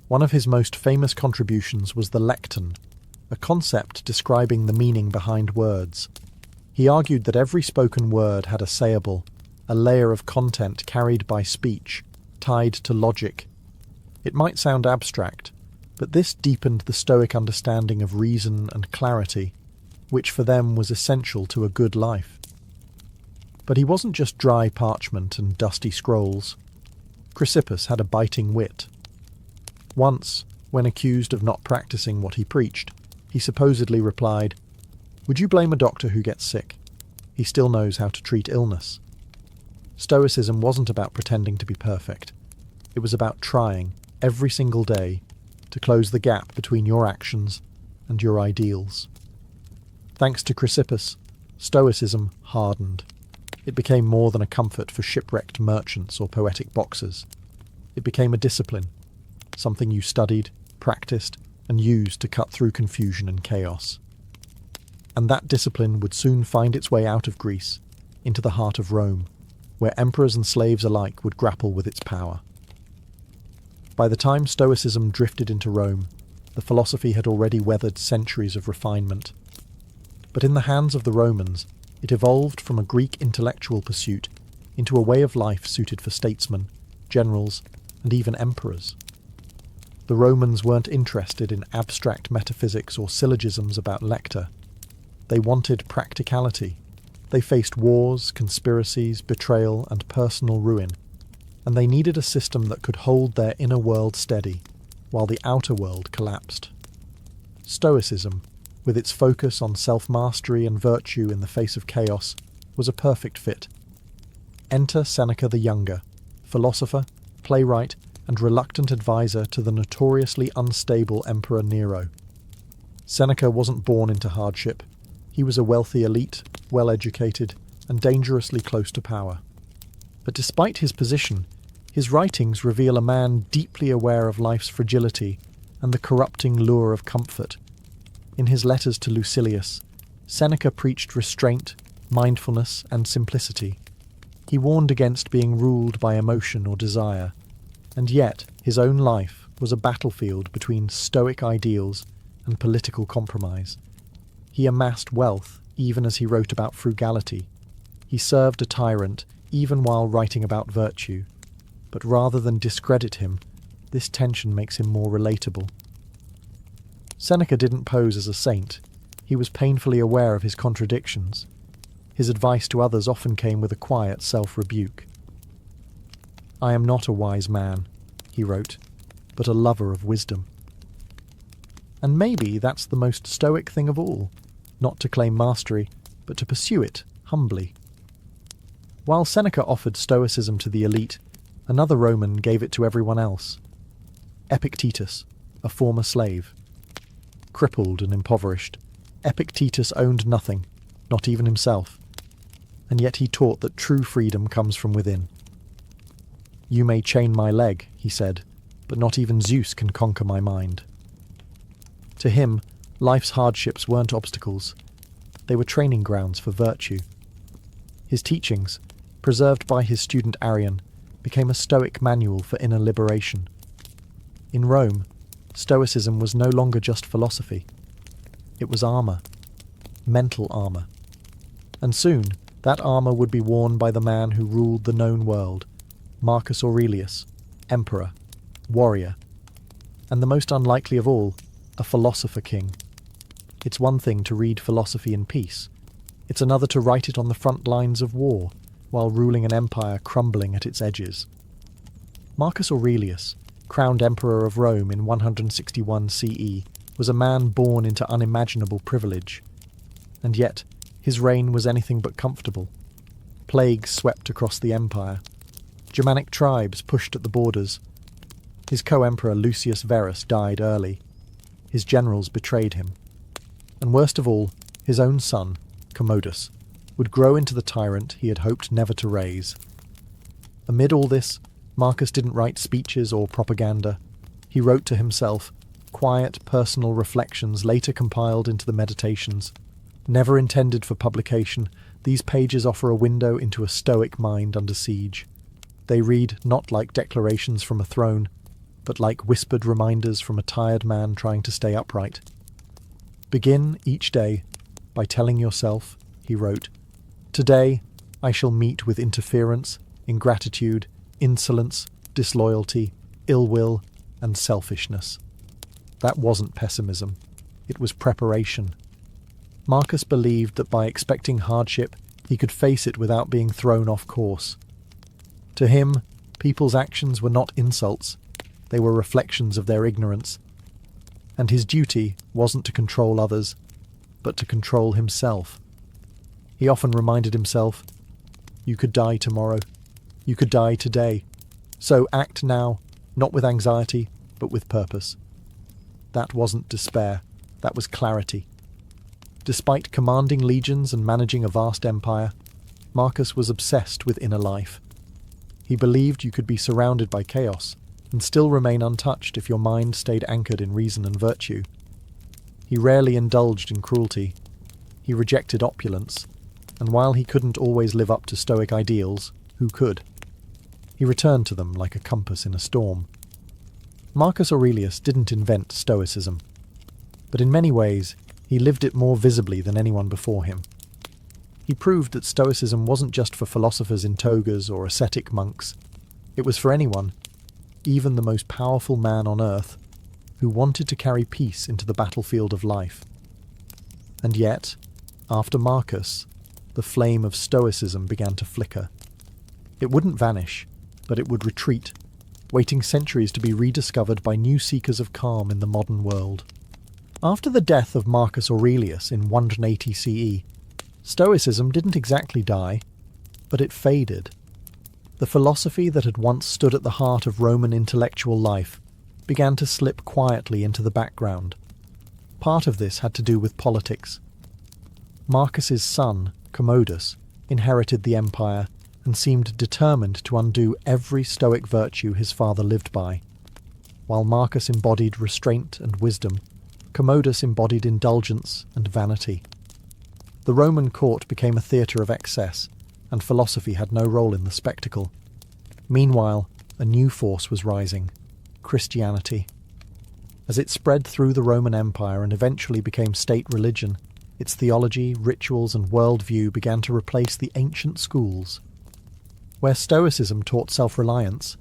One of his most famous contributions was the lecton, a concept describing the meaning behind words. He argued that every spoken word had a sayable, a layer of content carried by speech, tied to logic. It might sound abstract, but this deepened the Stoic understanding of reason and clarity, which for them was essential to a good life. But he wasn't just dry parchment and dusty scrolls. Chrysippus had a biting wit. Once, when accused of not practicing what he preached, he supposedly replied, "Would you blame a doctor who gets sick? He still knows how to treat illness." Stoicism wasn't about pretending to be perfect. It was about trying, every single day, to close the gap between your actions and your ideals. Thanks to Chrysippus, Stoicism hardened. It became more than a comfort for shipwrecked merchants or poetic boxers. It became a discipline, something you studied, practiced, and used to cut through confusion and chaos. And that discipline would soon find its way out of Greece, into the heart of Rome, where emperors and slaves alike would grapple with its power. By the time Stoicism drifted into Rome, the philosophy had already weathered centuries of refinement. But in the hands of the Romans, it evolved from a Greek intellectual pursuit into a way of life suited for statesmen, generals, and even emperors. The Romans weren't interested in abstract metaphysics or syllogisms about lector. They wanted practicality. They faced wars, conspiracies, betrayal, and personal ruin, and they needed a system that could hold their inner world steady, while the outer world collapsed. Stoicism, with its focus on self-mastery and virtue in the face of chaos, was a perfect fit. Enter Seneca the Younger, philosopher, playwright, and reluctant advisor to the notoriously unstable Emperor Nero. Seneca wasn't born into hardship. He was a wealthy elite, well-educated, and dangerously close to power. But despite his position, his writings reveal a man deeply aware of life's fragility and the corrupting lure of comfort. In his letters to Lucilius, Seneca preached restraint, mindfulness, and simplicity. He warned against being ruled by emotion or desire, and yet his own life was a battlefield between Stoic ideals and political compromise. He amassed wealth even as he wrote about frugality. He served a tyrant even while writing about virtue. But rather than discredit him, this tension makes him more relatable. Seneca didn't pose as a saint. He was painfully aware of his contradictions. His advice to others often came with a quiet self-rebuke. "I am not a wise man," he wrote, "but a lover of wisdom." And maybe that's the most Stoic thing of all, not to claim mastery, but to pursue it humbly. While Seneca offered Stoicism to the elite, another Roman gave it to everyone else. Epictetus, a former slave. Crippled and impoverished, Epictetus owned nothing, not even himself, and yet he taught that true freedom comes from within. "You may chain my leg," he said, "but not even Zeus can conquer my mind." To him, life's hardships weren't obstacles. They were training grounds for virtue. His teachings, preserved by his student Arrian, became a Stoic manual for inner liberation. In Rome, Stoicism was no longer just philosophy. It was armour, mental armour. And soon, that armour would be worn by the man who ruled the known world, Marcus Aurelius, emperor, warrior, and the most unlikely of all, a philosopher king. It's one thing to read philosophy in peace. It's another to write it on the front lines of war, while ruling an empire crumbling at its edges. Marcus Aurelius, crowned emperor of Rome in 161 CE, was a man born into unimaginable privilege. And yet, His reign was anything but comfortable. Plagues swept across the empire. Germanic tribes pushed at the borders. His co-emperor Lucius Verus died early. His generals betrayed him. And worst of all, his own son, Commodus, would grow into the tyrant he had hoped never to raise. Amid all this, Marcus didn't write speeches or propaganda. He wrote to himself, quiet, personal reflections later compiled into the Meditations. Never intended for publication, these pages offer a window into a Stoic mind under siege. They read not like declarations from a throne, but like whispered reminders from a tired man trying to stay upright. Begin each day by telling yourself, he wrote, "Today I shall meet with interference, ingratitude, insolence, disloyalty, ill will, and selfishness." That wasn't pessimism. It was preparation. Marcus believed that by expecting hardship, he could face it without being thrown off course. To him, people's actions were not insults. They were reflections of their ignorance. And his duty wasn't to control others, but to control himself. He often reminded himself, "You could die tomorrow. You could die today. So act now, not with anxiety, but with purpose." That wasn't despair. That was clarity. Despite commanding legions and managing a vast empire, Marcus was obsessed with inner life. He believed you could be surrounded by chaos and still remain untouched if your mind stayed anchored in reason and virtue. He rarely indulged in cruelty. He rejected opulence, and while he couldn't always live up to Stoic ideals, who could? He returned to them like a compass in a storm. Marcus Aurelius didn't invent Stoicism, but in many ways he lived it more visibly than anyone before him. He proved that Stoicism wasn't just for philosophers in togas or ascetic monks. It was for anyone, even the most powerful man on earth, who wanted to carry peace into the battlefield of life. And yet, after Marcus, the flame of Stoicism began to flicker. It wouldn't vanish, but it would retreat, waiting centuries to be rediscovered by new seekers of calm in the modern world. After the death of Marcus Aurelius in 180 CE, Stoicism didn't exactly die, but it faded. The philosophy that had once stood at the heart of Roman intellectual life began to slip quietly into the background. Part of this had to do with politics. Marcus's son, Commodus, inherited the empire and seemed determined to undo every Stoic virtue his father lived by. While Marcus embodied restraint and wisdom, Commodus embodied indulgence and vanity. The Roman court became a theatre of excess, and philosophy had no role in the spectacle. Meanwhile, a new force was rising: Christianity. As it spread through the Roman Empire and eventually became state religion, its theology, rituals, and worldview began to replace the ancient schools. Where Stoicism taught self-reliance,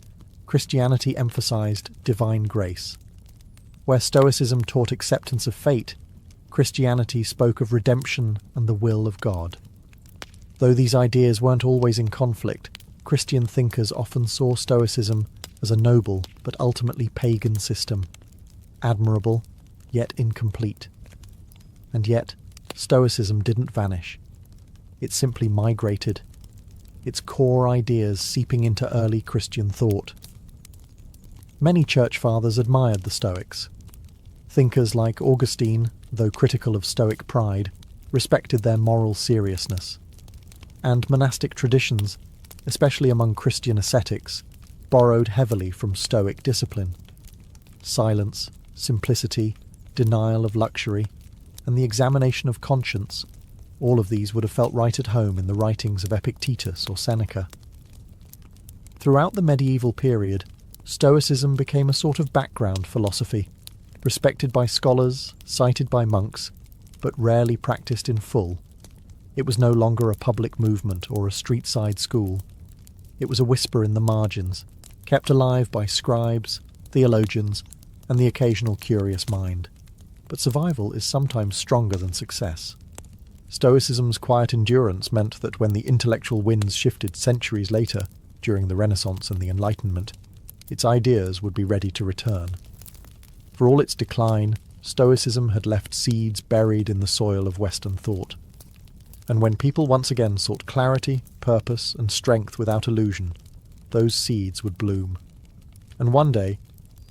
Christianity emphasized divine grace. Where Stoicism taught acceptance of fate, Christianity spoke of redemption and the will of God. Though these ideas weren't always in conflict, Christian thinkers often saw Stoicism as a noble but ultimately pagan system, admirable, yet incomplete. And yet, Stoicism didn't vanish. It simply migrated, its core ideas seeping into early Christian thought. Many church fathers admired the Stoics. Thinkers like Augustine, though critical of Stoic pride, respected their moral seriousness. And monastic traditions, especially among Christian ascetics, borrowed heavily from Stoic discipline. Silence, simplicity, denial of luxury, and the examination of conscience, all of these would have felt right at home in the writings of Epictetus or Seneca. Throughout the medieval period, Stoicism became a sort of background philosophy, respected by scholars, cited by monks, but rarely practiced in full. It was no longer a public movement or a street-side school. It was a whisper in the margins, kept alive by scribes, theologians, and the occasional curious mind. But survival is sometimes stronger than success. Stoicism's quiet endurance meant that when the intellectual winds shifted centuries later, during the Renaissance and the Enlightenment, its ideas would be ready to return. For all its decline, Stoicism had left seeds buried in the soil of Western thought. And when people once again sought clarity, purpose, and strength without illusion, those seeds would bloom. And one day,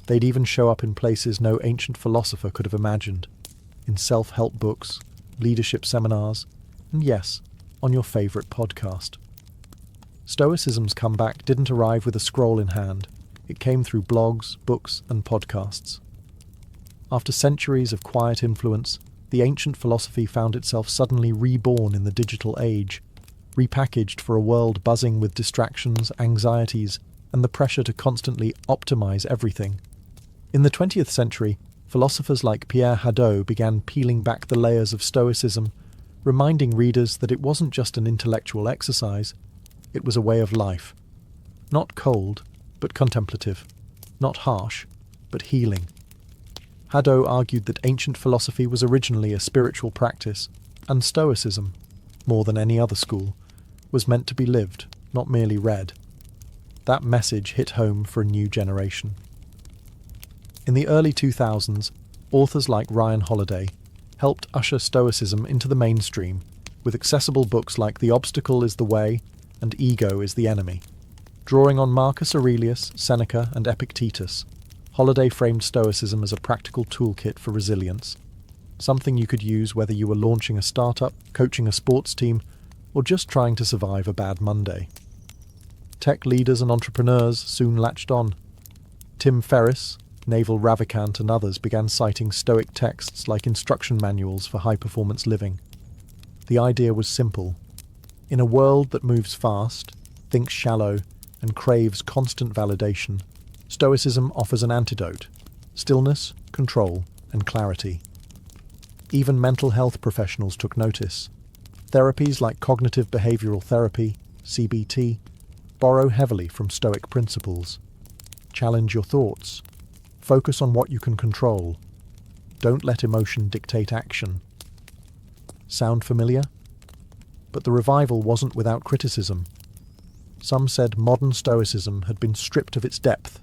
they'd even show up in places no ancient philosopher could have imagined, in self-help books, leadership seminars, and yes, on your favourite podcast. Stoicism's comeback didn't arrive with a scroll in hand. It came through blogs, books, and podcasts. After centuries of quiet influence, the ancient philosophy found itself suddenly reborn in the digital age, repackaged for a world buzzing with distractions, anxieties, and the pressure to constantly optimize everything. In the 20th century, philosophers like Pierre Hadot began peeling back the layers of Stoicism, reminding readers that it wasn't just an intellectual exercise, it was a way of life. Not cold, but contemplative. Not harsh, but healing. Hadot argued that ancient philosophy was originally a spiritual practice, and Stoicism, more than any other school, was meant to be lived, not merely read. That message hit home for a new generation. In the early 2000s, authors like Ryan Holiday helped usher Stoicism into the mainstream with accessible books like The Obstacle is the Way and Ego is the Enemy. Drawing on Marcus Aurelius, Seneca, and Epictetus, Holiday framed Stoicism as a practical toolkit for resilience, something you could use whether you were launching a startup, coaching a sports team, or just trying to survive a bad Monday. Tech leaders and entrepreneurs soon latched on. Tim Ferriss, Naval Ravikant, and others began citing Stoic texts like instruction manuals for high-performance living. The idea was simple. In a world that moves fast, thinks shallow, and craves constant validation, Stoicism offers an antidote: stillness, control, and clarity. Even mental health professionals took notice. Therapies like cognitive behavioral therapy, CBT, borrow heavily from Stoic principles. Challenge your thoughts. Focus on what you can control. Don't let emotion dictate action. Sound familiar? But the revival wasn't without criticism. Some said modern Stoicism had been stripped of its depth,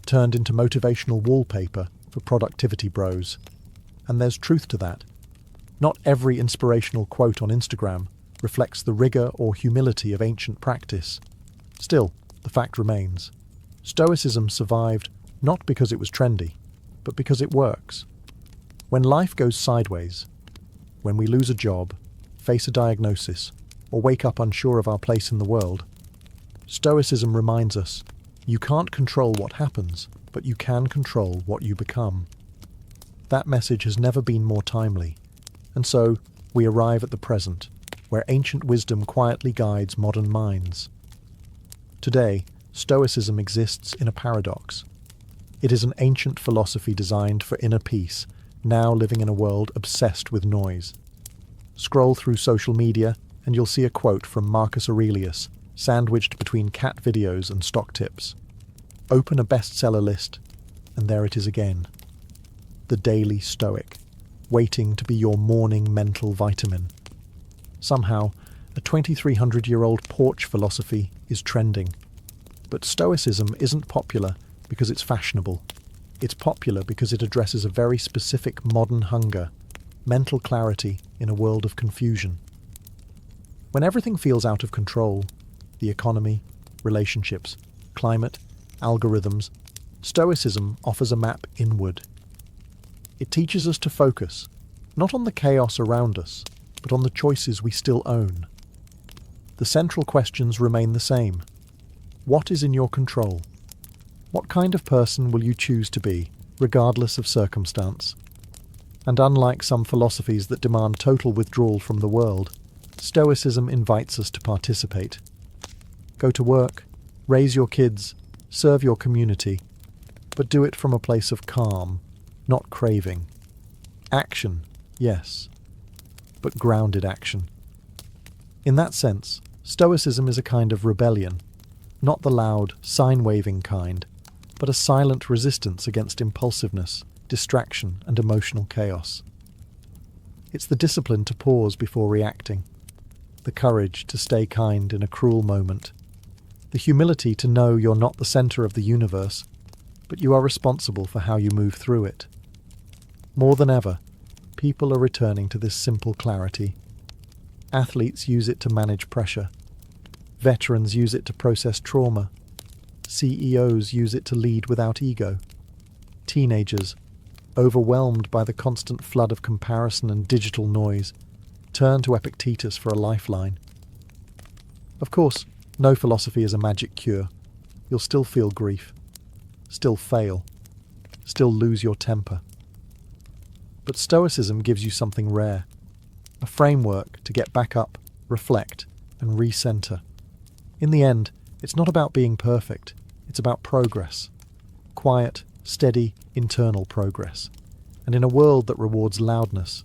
turned into motivational wallpaper for productivity bros. And there's truth to that. Not every inspirational quote on Instagram reflects the rigour or humility of ancient practice. Still, the fact remains. Stoicism survived not because it was trendy, but because it works. When life goes sideways, when we lose a job, face a diagnosis, or wake up unsure of our place in the world, Stoicism reminds us, you can't control what happens, but you can control what you become. That message has never been more timely, and so we arrive at the present, where ancient wisdom quietly guides modern minds. Today, Stoicism exists in a paradox. It is an ancient philosophy designed for inner peace, now living in a world obsessed with noise. Scroll through social media and you'll see a quote from Marcus Aurelius, sandwiched between cat videos and stock tips. Open a bestseller list, and there it is again. The Daily Stoic, waiting to be your morning mental vitamin. Somehow, a 2,300-year-old porch philosophy is trending. But Stoicism isn't popular because it's fashionable. It's popular because it addresses a very specific modern hunger, mental clarity in a world of confusion. When everything feels out of control, the economy, relationships, climate, algorithms, Stoicism offers a map inward. It teaches us to focus, not on the chaos around us, but on the choices we still own. The central questions remain the same. What is in your control? What kind of person will you choose to be, regardless of circumstance? And unlike some philosophies that demand total withdrawal from the world, Stoicism invites us to participate. Go to work, raise your kids, serve your community, but do it from a place of calm, not craving. Action, yes, but grounded action. In that sense, Stoicism is a kind of rebellion, not the loud, sign-waving kind, but a silent resistance against impulsiveness, distraction, and emotional chaos. It's the discipline to pause before reacting, the courage to stay kind in a cruel moment, the humility to know you're not the center of the universe, but you are responsible for how you move through it. More than ever, people are returning to this simple clarity. Athletes use it to manage pressure. Veterans use it to process trauma. CEOs use it to lead without ego. Teenagers, overwhelmed by the constant flood of comparison and digital noise, turn to Epictetus for a lifeline. Of course, no philosophy is a magic cure. You'll still feel grief, still fail, still lose your temper. But Stoicism gives you something rare, a framework to get back up, reflect, and recenter. In the end, it's not about being perfect, it's about progress. Quiet, steady, internal progress. And in a world that rewards loudness,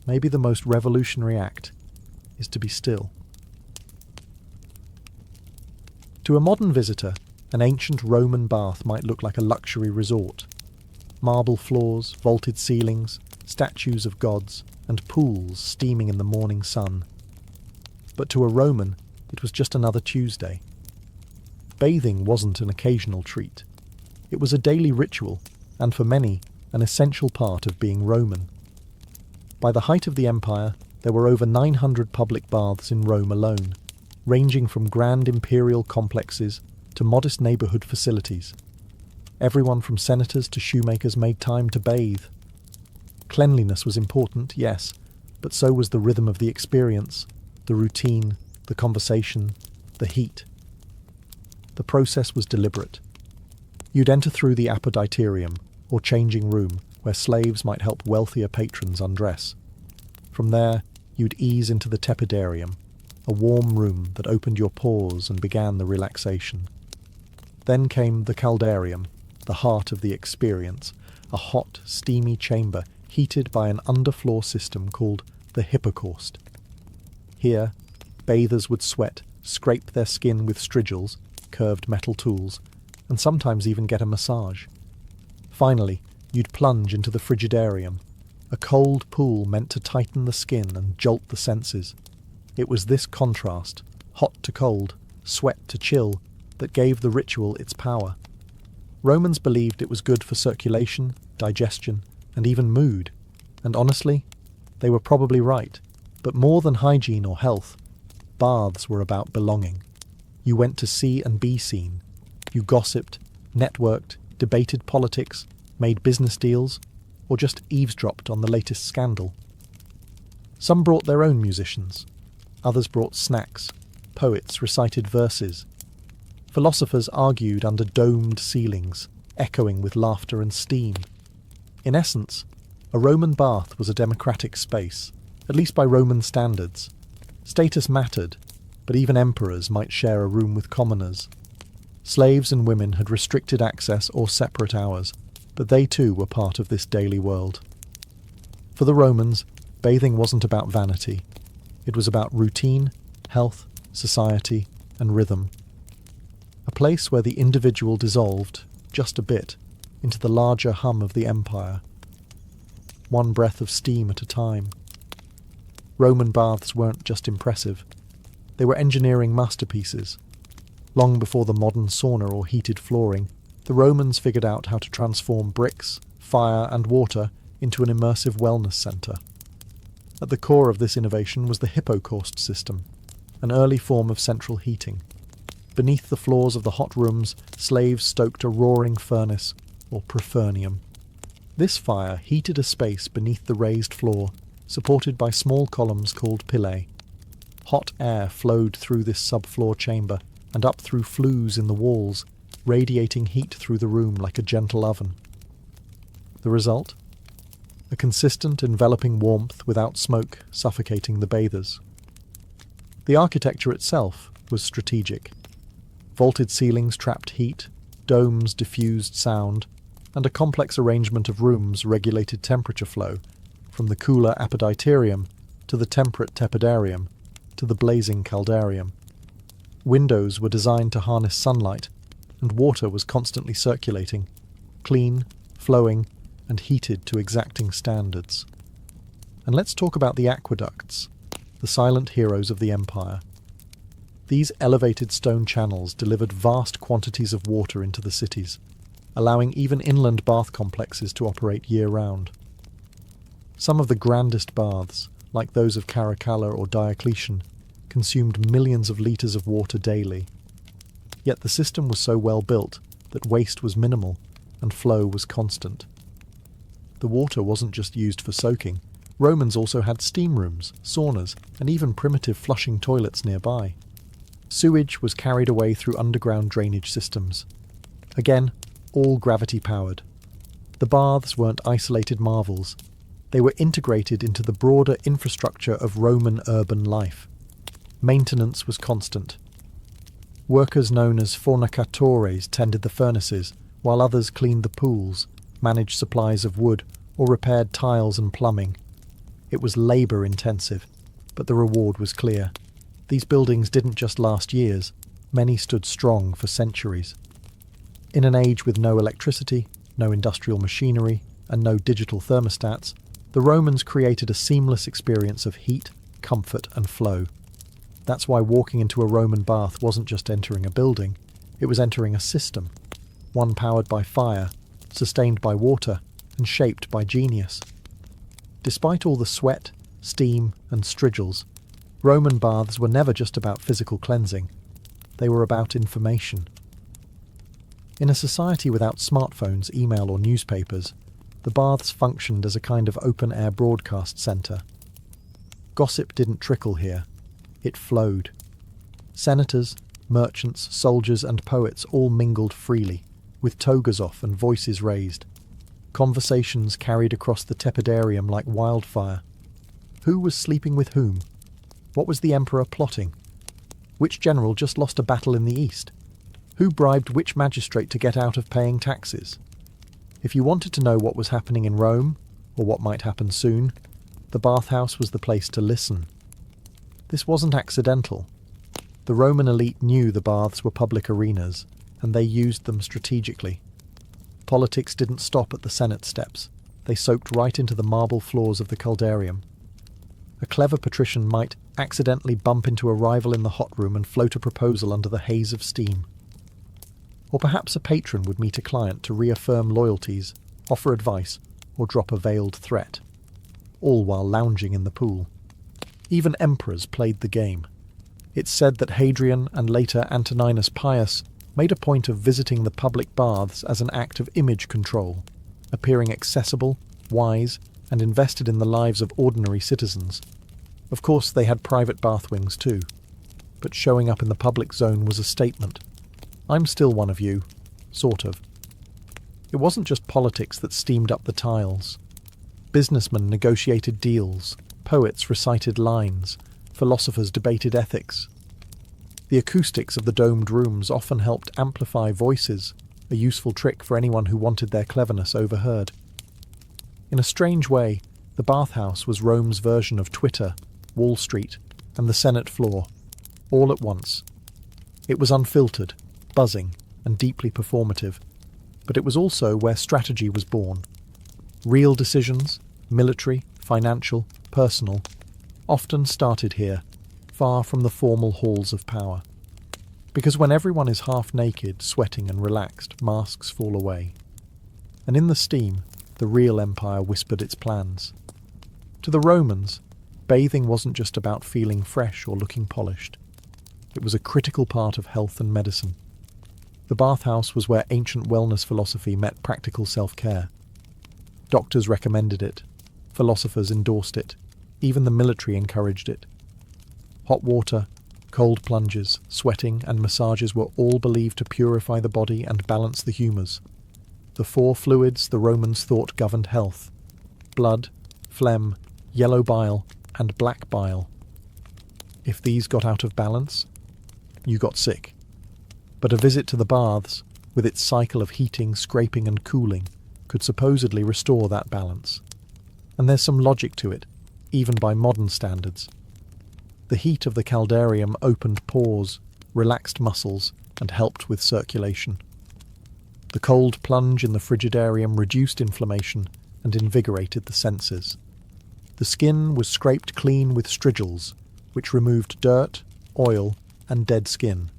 maybe the most revolutionary act is to be still. To a modern visitor, an ancient Roman bath might look like a luxury resort. Marble floors, vaulted ceilings, statues of gods, and pools steaming in the morning sun. But to a Roman, it was just another Tuesday. Bathing wasn't an occasional treat. It was a daily ritual, and for many, an essential part of being Roman. By the height of the empire, there were over 900 public baths in Rome alone, ranging from grand imperial complexes to modest neighbourhood facilities. Everyone from senators to shoemakers made time to bathe. Cleanliness was important, yes, but so was the rhythm of the experience, the routine, the conversation, the heat. The process was deliberate. You'd enter through the apoditerium, or changing room, where slaves might help wealthier patrons undress. From there, you'd ease into the tepidarium, a warm room that opened your pores and began the relaxation. Then came the caldarium, the heart of the experience, a hot, steamy chamber heated by an underfloor system called the hypocaust. Here, bathers would sweat, scrape their skin with strigils, curved metal tools, and sometimes even get a massage. Finally, you'd plunge into the frigidarium, a cold pool meant to tighten the skin and jolt the senses. It was this contrast, hot to cold, sweat to chill, that gave the ritual its power. Romans believed it was good for circulation, digestion, and even mood, and honestly, they were probably right. But more than hygiene or health, baths were about belonging. You went to see and be seen. You gossiped, networked, debated politics, made business deals, or just eavesdropped on the latest scandal. Some brought their own musicians. Others brought snacks. Poets recited verses. Philosophers argued under domed ceilings, echoing with laughter and steam. In essence, a Roman bath was a democratic space, at least by Roman standards. Status mattered, but even emperors might share a room with commoners. Slaves and women had restricted access or separate hours, but they too were part of this daily world. For the Romans, bathing wasn't about vanity. It was about routine, health, society, and rhythm. A place where the individual dissolved, just a bit, into the larger hum of the empire. One breath of steam at a time. Roman baths weren't just impressive. They were engineering masterpieces. Long before the modern sauna or heated flooring, the Romans figured out how to transform bricks, fire, and water into an immersive wellness centre. At the core of this innovation was the hypocaust system, an early form of central heating. Beneath the floors of the hot rooms, slaves stoked a roaring furnace, or prefernium. This fire heated a space beneath the raised floor, supported by small columns called pillae. Hot air flowed through this subfloor chamber and up through flues in the walls, radiating heat through the room like a gentle oven. The result? A consistent, enveloping warmth without smoke suffocating the bathers. The architecture itself was strategic. Vaulted ceilings trapped heat, domes diffused sound, and a complex arrangement of rooms regulated temperature flow, from the cooler apoditerium to the temperate tepidarium to the blazing caldarium. Windows were designed to harness sunlight, and water was constantly circulating, clean, flowing, and heated to exacting standards. And let's talk about the aqueducts, the silent heroes of the empire. These elevated stone channels delivered vast quantities of water into the cities, allowing even inland bath complexes to operate year-round. Some of the grandest baths, like those of Caracalla or Diocletian, consumed millions of litres of water daily. Yet the system was so well built that waste was minimal and flow was constant. The water wasn't just used for soaking. Romans also had steam rooms, saunas, and even primitive flushing toilets nearby. Sewage was carried away through underground drainage systems. Again, all gravity-powered. The baths weren't isolated marvels. They were integrated into the broader infrastructure of Roman urban life. Maintenance was constant. Workers known as fornicatores tended the furnaces, while others cleaned the pools, managed supplies of wood, or repaired tiles and plumbing. It was labour-intensive, but the reward was clear. These buildings didn't just last years, many stood strong for centuries. In an age with no electricity, no industrial machinery, and no digital thermostats, the Romans created a seamless experience of heat, comfort, and flow. That's why walking into a Roman bath wasn't just entering a building, it was entering a system, one powered by fire, sustained by water, and shaped by genius. Despite all the sweat, steam, and strigils, Roman baths were never just about physical cleansing. They were about information. In a society without smartphones, email, or newspapers, the baths functioned as a kind of open-air broadcast centre. Gossip didn't trickle here. It flowed. Senators, merchants, soldiers, and poets all mingled freely, with togas off and voices raised. Conversations carried across the tepidarium like wildfire. Who was sleeping with whom? What was the emperor plotting? Which general just lost a battle in the east? Who bribed which magistrate to get out of paying taxes? If you wanted to know what was happening in Rome, or what might happen soon, the bathhouse was the place to listen. This wasn't accidental. The Roman elite knew the baths were public arenas, and they used them strategically. Politics didn't stop at the Senate steps. They soaked right into the marble floors of the caldarium. A clever patrician might accidentally bump into a rival in the hot room and float a proposal under the haze of steam. Or perhaps a patron would meet a client to reaffirm loyalties, offer advice, or drop a veiled threat, all while lounging in the pool. Even emperors played the game. It's said that Hadrian and later Antoninus Pius made a point of visiting the public baths as an act of image control, appearing accessible, wise, and invested in the lives of ordinary citizens. Of course, they had private bath wings too, but showing up in the public zone was a statement. I'm still one of you, sort of. It wasn't just politics that steamed up the tiles. Businessmen negotiated deals, poets recited lines, philosophers debated ethics. The acoustics of the domed rooms often helped amplify voices, a useful trick for anyone who wanted their cleverness overheard. In a strange way, the bathhouse was Rome's version of Twitter, Wall Street, and the Senate floor, all at once. It was unfiltered, buzzing, and deeply performative, but it was also where strategy was born. Real decisions, military, financial, personal, often started here, far from the formal halls of power. Because when everyone is half naked, sweating and relaxed, masks fall away. And in the steam, the real empire whispered its plans. To the Romans, bathing wasn't just about feeling fresh or looking polished. It was a critical part of health and medicine. The bathhouse was where ancient wellness philosophy met practical self-care. Doctors recommended it, philosophers endorsed it, even the military encouraged it. Hot water, cold plunges, sweating, and massages were all believed to purify the body and balance the humours. The four fluids the Romans thought governed health: blood, phlegm, yellow bile, and black bile. If these got out of balance, you got sick. But a visit to the baths, with its cycle of heating, scraping, and cooling, could supposedly restore that balance. And there's some logic to it, even by modern standards. The heat of the caldarium opened pores, relaxed muscles, and helped with circulation. The cold plunge in the frigidarium reduced inflammation and invigorated the senses. The skin was scraped clean with strigils, which removed dirt, oil, and dead skin.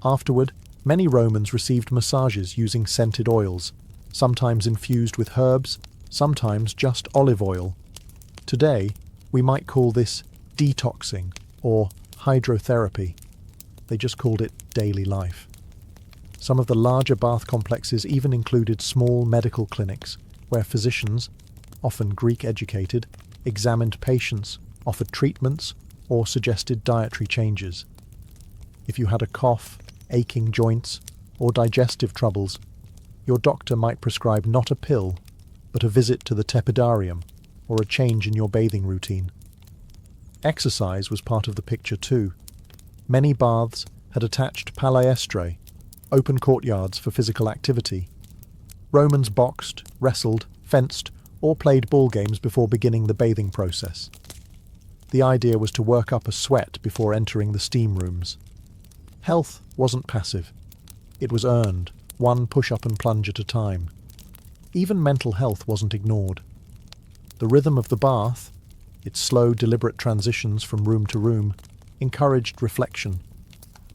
Afterward, many Romans received massages using scented oils, sometimes infused with herbs, sometimes just olive oil. Today, We might call this detoxing or hydrotherapy. They just called it daily life. Some of the larger bath complexes even included small medical clinics where physicians, often Greek-educated, examined patients, offered treatments, or suggested dietary changes. If you had a cough, aching joints, or digestive troubles, your doctor might prescribe not a pill, but a visit to the tepidarium or a change in your bathing routine. Exercise was part of the picture too. Many baths had attached palestra, open courtyards for physical activity. Romans boxed, wrestled, fenced, or played ball games before beginning the bathing process. The idea was to work up a sweat before entering the steam rooms. Health wasn't passive. It was earned, one push-up and plunge at a time. Even mental health wasn't ignored. The rhythm of the bath, its slow, deliberate transitions from room to room, encouraged reflection.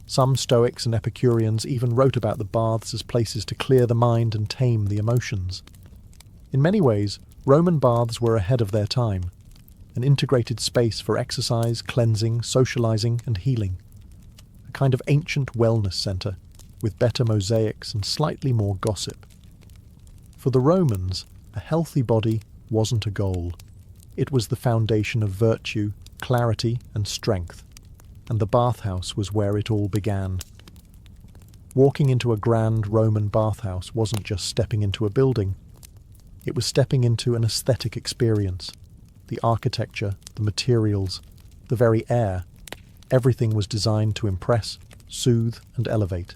Some Stoics and Epicureans even wrote about the baths as places to clear the mind and tame the emotions. In many ways, Roman baths were ahead of their time, an integrated space for exercise, cleansing, socializing, and healing. A kind of ancient wellness centre, with better mosaics and slightly more gossip. For the Romans, a healthy body wasn't a goal. It was the foundation of virtue, clarity, and strength, and the bathhouse was where it all began. Walking into a grand Roman bathhouse wasn't just stepping into a building. It was stepping into an aesthetic experience. The architecture, the materials, the very air, everything was designed to impress, soothe, and elevate.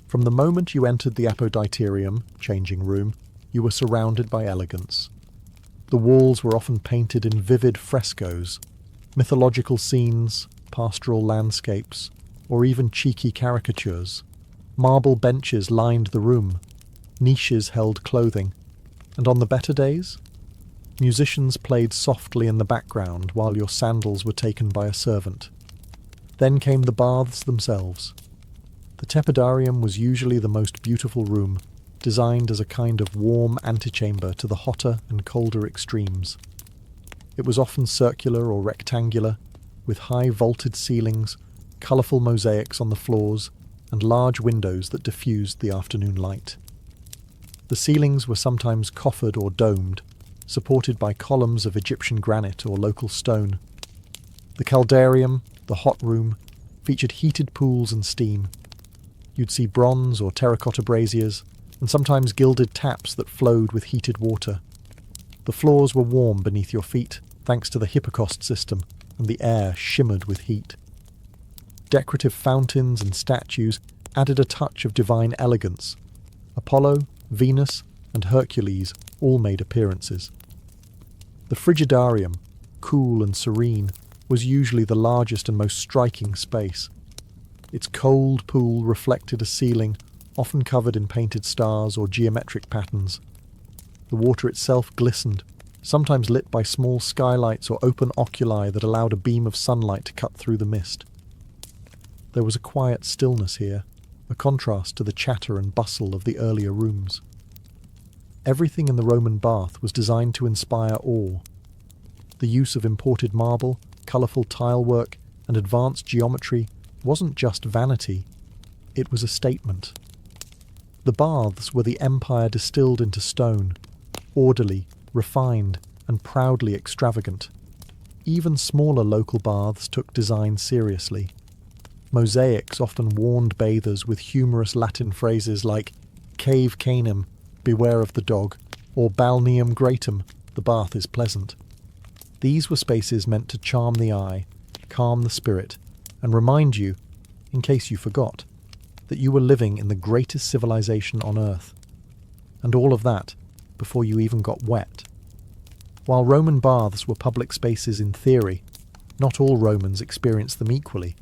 From the moment you entered the apoditerium, changing room, you were surrounded by elegance. The walls were often painted in vivid frescoes, mythological scenes, pastoral landscapes, or even cheeky caricatures. Marble benches lined the room, niches held clothing, and on the better days, musicians played softly in the background while your sandals were taken by a servant. Then came the baths themselves. The tepidarium was usually the most beautiful room, designed as a kind of warm antechamber to the hotter and colder extremes. It was often circular or rectangular, with high vaulted ceilings, colourful mosaics on the floors, and large windows that diffused the afternoon light. The ceilings were sometimes coffered or domed, supported by columns of Egyptian granite or local stone. The caldarium, the hot room, featured heated pools and steam. You'd see bronze or terracotta braziers, and sometimes gilded taps that flowed with heated water. The floors were warm beneath your feet, thanks to the hypocaust system, and the air shimmered with heat. Decorative fountains and statues added a touch of divine elegance. Apollo, Venus, and Hercules all made appearances. The frigidarium, cool and serene, was usually the largest and most striking space. Its cold pool reflected a ceiling, often covered in painted stars or geometric patterns. The water itself glistened, sometimes lit by small skylights or open oculi that allowed a beam of sunlight to cut through the mist. There was a quiet stillness here, a contrast to the chatter and bustle of the earlier rooms. Everything in the Roman bath was designed to inspire awe. The use of imported marble, colourful tilework, and advanced geometry wasn't just vanity, it was a statement. The baths were the empire distilled into stone, orderly, refined, and proudly extravagant. Even smaller local baths took design seriously. Mosaics often warned bathers with humorous Latin phrases like "cave canem, beware of the dog," or "balneum gratum, the bath is pleasant." These were spaces meant to charm the eye, calm the spirit, and remind you, in case you forgot, that you were living in the greatest civilization on Earth. And all of that before you even got wet. While Roman baths were public spaces in theory, not all Romans experienced them equally.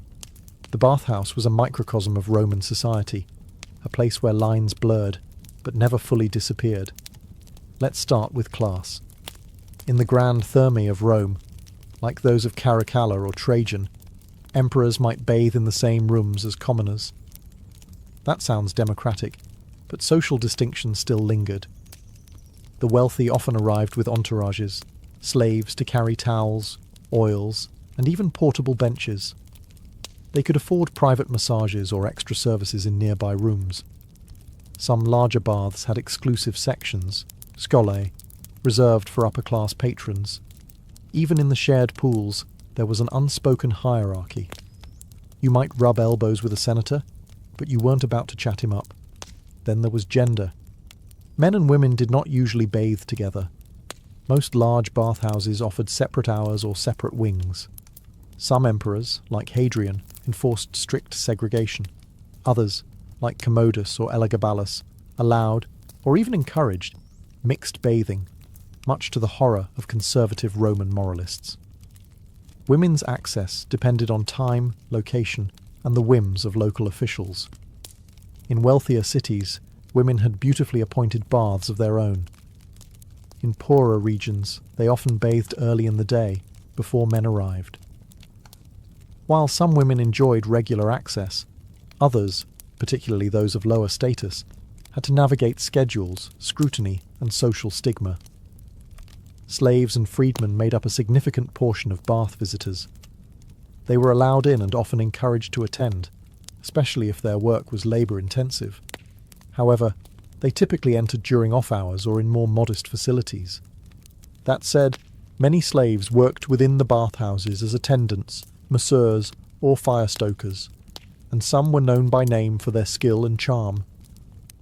The bathhouse was a microcosm of Roman society, a place where lines blurred, but never fully disappeared. Let's start with class. In the grand thermae of Rome, like those of Caracalla or Trajan, emperors might bathe in the same rooms as commoners. That sounds democratic, but social distinctions still lingered. The wealthy often arrived with entourages, slaves to carry towels, oils, and even portable benches. They could afford private massages or extra services in nearby rooms. Some larger baths had exclusive sections, scolae, reserved for upper-class patrons. Even in the shared pools, there was an unspoken hierarchy. You might rub elbows with a senator, but you weren't about to chat him up. Then there was gender. Men and women did not usually bathe together. Most large bathhouses offered separate hours or separate wings. Some emperors, like Hadrian, enforced strict segregation. Others, like Commodus or Elagabalus, allowed, or even encouraged, mixed bathing, much to the horror of conservative Roman moralists. Women's access depended on time, location, and the whims of local officials. In wealthier cities, women had beautifully appointed baths of their own. In poorer regions, they often bathed early in the day, before men arrived. While some women enjoyed regular access, others, particularly those of lower status, had to navigate schedules, scrutiny, and social stigma. Slaves and freedmen made up a significant portion of bath visitors. They were allowed in and often encouraged to attend, especially if their work was labour-intensive. However, they typically entered during off-hours or in more modest facilities. That said, many slaves worked within the bathhouses as attendants, masseurs, or fire-stokers, and some were known by name for their skill and charm.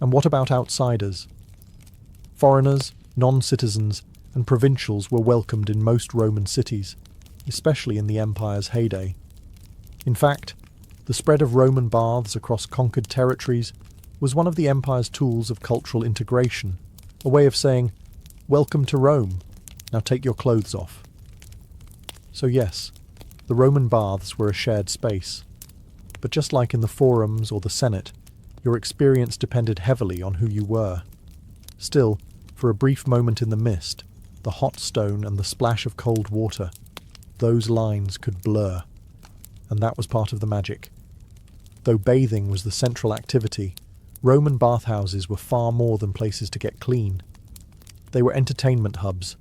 And what about outsiders? Foreigners, non-citizens, and provincials were welcomed in most Roman cities, especially in the empire's heyday. In fact, the spread of Roman baths across conquered territories was one of the empire's tools of cultural integration, a way of saying, "Welcome to Rome, now take your clothes off." So yes, the Roman baths were a shared space. But just like in the forums or the Senate, your experience depended heavily on who you were. Still, for a brief moment in the mist, the hot stone and the splash of cold water, those lines could blur. And that was part of the magic. Though bathing was the central activity, Roman bathhouses were far more than places to get clean. They were entertainment hubs,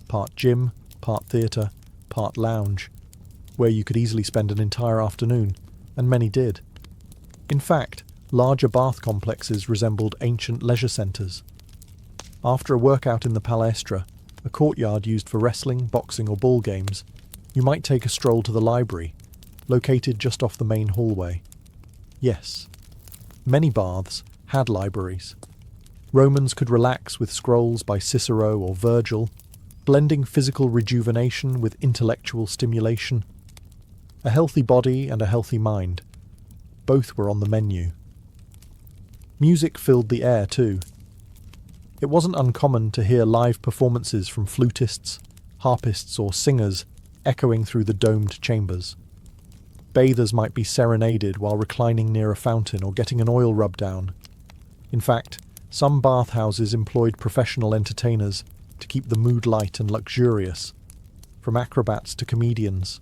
part gym, part theatre, part lounge, where you could easily spend an entire afternoon, and many did. In fact, larger bath complexes resembled ancient leisure centres. After a workout in the palestra, a courtyard used for wrestling, boxing or ball games, you might take a stroll to the library, located just off the main hallway. Yes, many baths had libraries. Romans could relax with scrolls by Cicero or Virgil, blending physical rejuvenation with intellectual stimulation. A healthy body and a healthy mind. Both were on the menu. Music filled the air too. It wasn't uncommon to hear live performances from flutists, harpists or singers echoing through the domed chambers. Bathers might be serenaded while reclining near a fountain or getting an oil rub down. In fact, some bathhouses employed professional entertainers to keep the mood light and luxurious, from acrobats to comedians.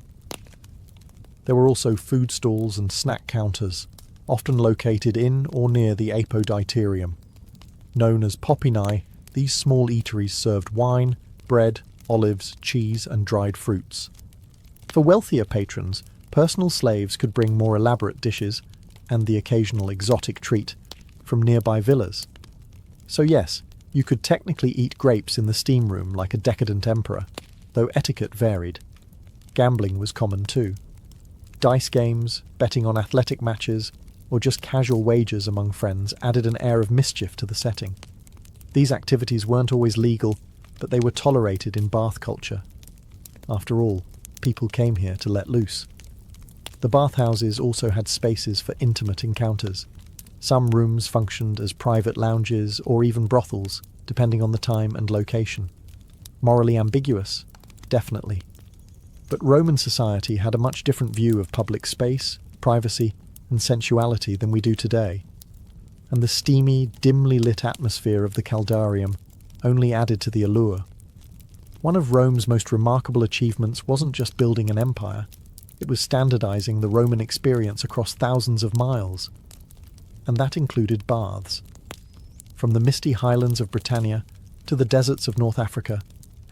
There were also food stalls and snack counters, often located in or near the apoditerium. Known as popinae, these small eateries served wine, bread, olives, cheese, and dried fruits. For wealthier patrons, personal slaves could bring more elaborate dishes, and the occasional exotic treat, from nearby villas. So yes, you could technically eat grapes in the steam room like a decadent emperor, though etiquette varied. Gambling was common too. Dice games, betting on athletic matches, or just casual wagers among friends added an air of mischief to the setting. These activities weren't always legal, but they were tolerated in bath culture. After all, people came here to let loose. The bathhouses also had spaces for intimate encounters. Some rooms functioned as private lounges or even brothels, depending on the time and location. Morally ambiguous? Definitely. But Roman society had a much different view of public space, privacy, and sensuality than we do today. And the steamy, dimly lit atmosphere of the Caldarium only added to the allure. One of Rome's most remarkable achievements wasn't just building an empire, it was standardizing the Roman experience across thousands of miles. And that included baths. From the misty highlands of Britannia to the deserts of North Africa,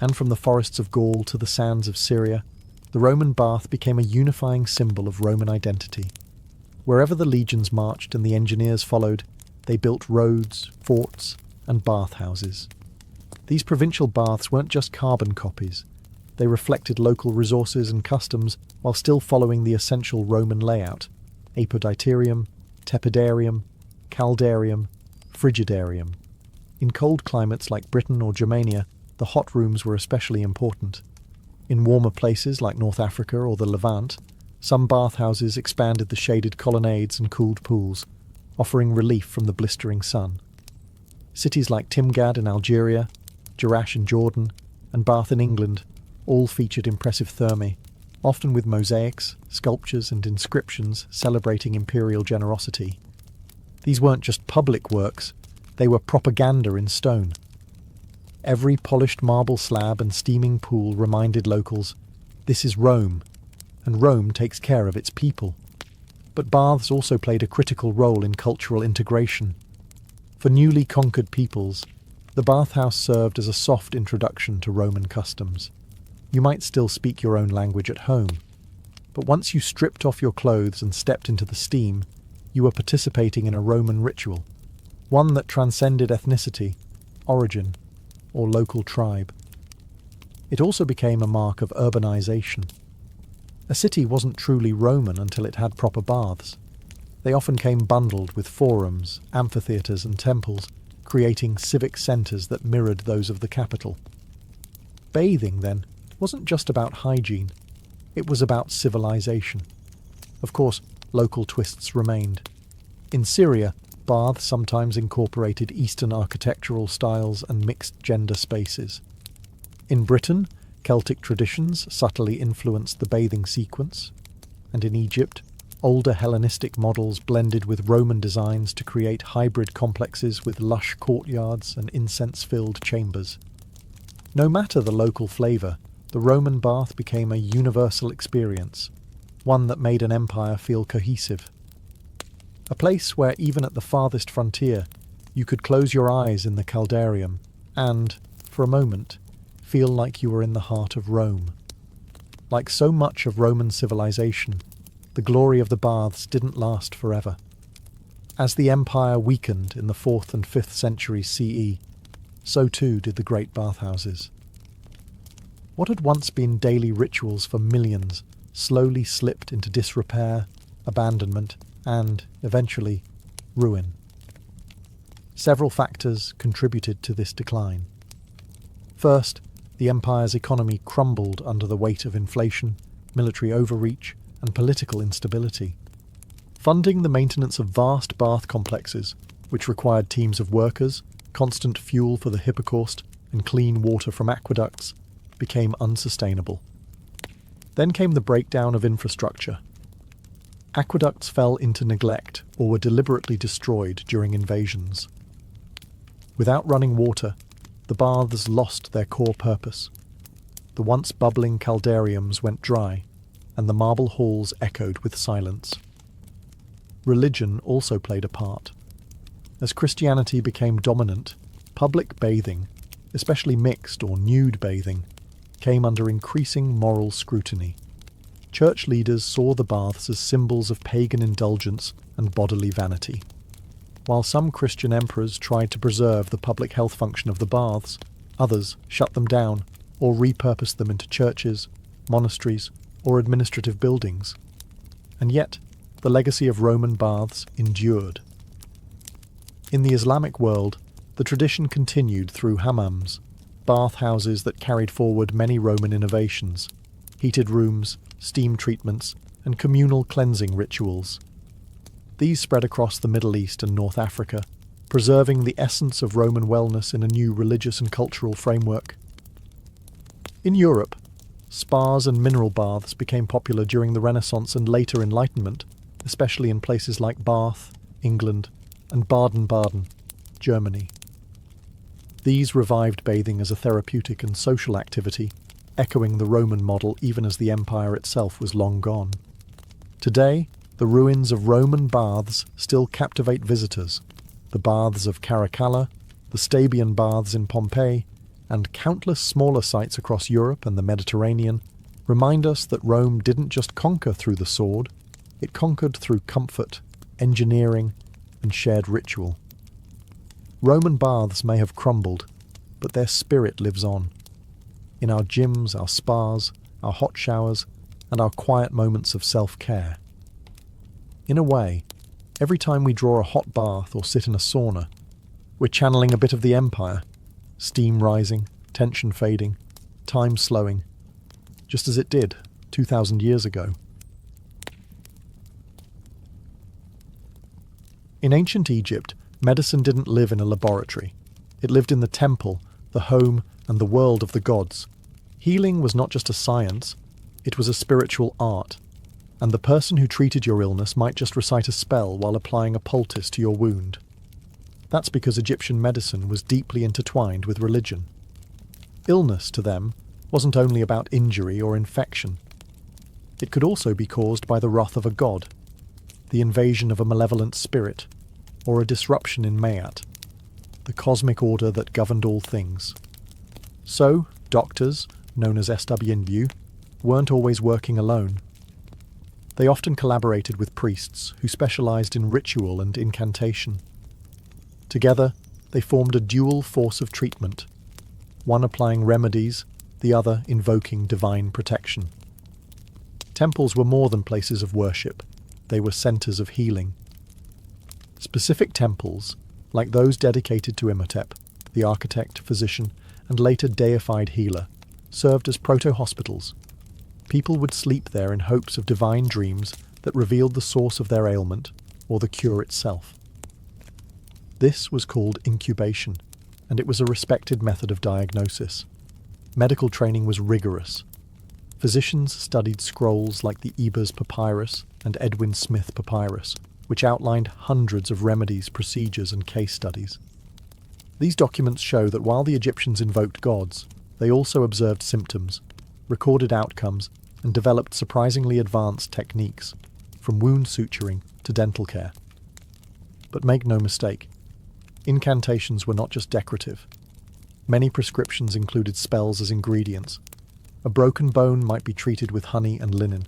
And from the forests of Gaul to the sands of Syria, the Roman bath became a unifying symbol of Roman identity. Wherever the legions marched and the engineers followed, they built roads, forts, and bathhouses. These provincial baths weren't just carbon copies. They reflected local resources and customs while still following the essential Roman layout: apoditerium, tepidarium, caldarium, frigidarium. In cold climates like Britain or Germania, the hot rooms were especially important. In warmer places like North Africa or the Levant, some bathhouses expanded the shaded colonnades and cooled pools, offering relief from the blistering sun. Cities like Timgad in Algeria, Jerash in Jordan, and Bath in England all featured impressive thermae, often with mosaics, sculptures, and inscriptions celebrating imperial generosity. These weren't just public works, they were propaganda in stone. Every polished marble slab and steaming pool reminded locals, this is Rome, and Rome takes care of its people. But baths also played a critical role in cultural integration. For newly conquered peoples, the bathhouse served as a soft introduction to Roman customs. You might still speak your own language at home, but once you stripped off your clothes and stepped into the steam, you were participating in a Roman ritual, one that transcended ethnicity, origin, or local tribe. It also became a mark of urbanization. A city wasn't truly Roman until it had proper baths. They often came bundled with forums, amphitheatres and temples, creating civic centres that mirrored those of the capital. Bathing, then, wasn't just about hygiene, it was about civilization. Of course, local twists remained. In Syria, baths sometimes incorporated Eastern architectural styles and mixed-gender spaces. In Britain, Celtic traditions subtly influenced the bathing sequence, and in Egypt, older Hellenistic models blended with Roman designs to create hybrid complexes with lush courtyards and incense-filled chambers. No matter the local flavour, the Roman bath became a universal experience, one that made an empire feel cohesive. A place where even at the farthest frontier, you could close your eyes in the caldarium and, for a moment, feel like you were in the heart of Rome. Like so much of Roman civilization, the glory of the baths didn't last forever. As the empire weakened in the 4th and 5th centuries CE, so too did the great bathhouses. What had once been daily rituals for millions slowly slipped into disrepair, abandonment, and, eventually, ruin. Several factors contributed to this decline. First, the empire's economy crumbled under the weight of inflation, military overreach, and political instability. Funding the maintenance of vast bath complexes, which required teams of workers, constant fuel for the hypocaust, and clean water from aqueducts, became unsustainable. Then came the breakdown of infrastructure. Aqueducts fell into neglect or were deliberately destroyed during invasions. Without running water, the baths lost their core purpose. The once bubbling caldariums went dry, and the marble halls echoed with silence. Religion also played a part. As Christianity became dominant, public bathing, especially mixed or nude bathing, came under increasing moral scrutiny. Church leaders saw the baths as symbols of pagan indulgence and bodily vanity. While some Christian emperors tried to preserve the public health function of the baths, others shut them down or repurposed them into churches, monasteries, or administrative buildings. And yet, the legacy of Roman baths endured. In the Islamic world, the tradition continued through hammams, bathhouses that carried forward many Roman innovations: heated rooms, steam treatments, and communal cleansing rituals. These spread across the Middle East and North Africa, preserving the essence of Roman wellness in a new religious and cultural framework. In Europe, spas and mineral baths became popular during the Renaissance and later Enlightenment, especially in places like Bath, England, and Baden-Baden, Germany. These revived bathing as a therapeutic and social activity, echoing the Roman model even as the empire itself was long gone. Today, the ruins of Roman baths still captivate visitors. The baths of Caracalla, the Stabian baths in Pompeii, and countless smaller sites across Europe and the Mediterranean remind us that Rome didn't just conquer through the sword, it conquered through comfort, engineering, and shared ritual. Roman baths may have crumbled, but their spirit lives on. In our gyms, our spas, our hot showers, and our quiet moments of self-care. In a way, every time we draw a hot bath or sit in a sauna, we're channeling a bit of the empire, steam rising, tension fading, time slowing, just as it did 2,000 years ago. In ancient Egypt, medicine didn't live in a laboratory. It lived in the temple, the home, and the world of the gods. Healing was not just a science, it was a spiritual art, and the person who treated your illness might just recite a spell while applying a poultice to your wound. That's because Egyptian medicine was deeply intertwined with religion. Illness, to them, wasn't only about injury or infection. It could also be caused by the wrath of a god, the invasion of a malevolent spirit, or a disruption in Mayat, the cosmic order that governed all things. So, doctors, known as SWNU, weren't always working alone. They often collaborated with priests who specialized in ritual and incantation. Together, they formed a dual force of treatment, one applying remedies, the other invoking divine protection. Temples were more than places of worship, they were centers of healing. Specific temples, like those dedicated to Imhotep, the architect, physician, and later deified healer, served as proto-hospitals. People would sleep there in hopes of divine dreams that revealed the source of their ailment or the cure itself. This was called incubation, and it was a respected method of diagnosis. Medical training was rigorous. Physicians studied scrolls like the Ebers Papyrus and Edwin Smith Papyrus, which outlined hundreds of remedies, procedures, and case studies. These documents show that while the Egyptians invoked gods, they also observed symptoms, recorded outcomes, and developed surprisingly advanced techniques, from wound suturing to dental care. But make no mistake, incantations were not just decorative. Many prescriptions included spells as ingredients. A broken bone might be treated with honey and linen,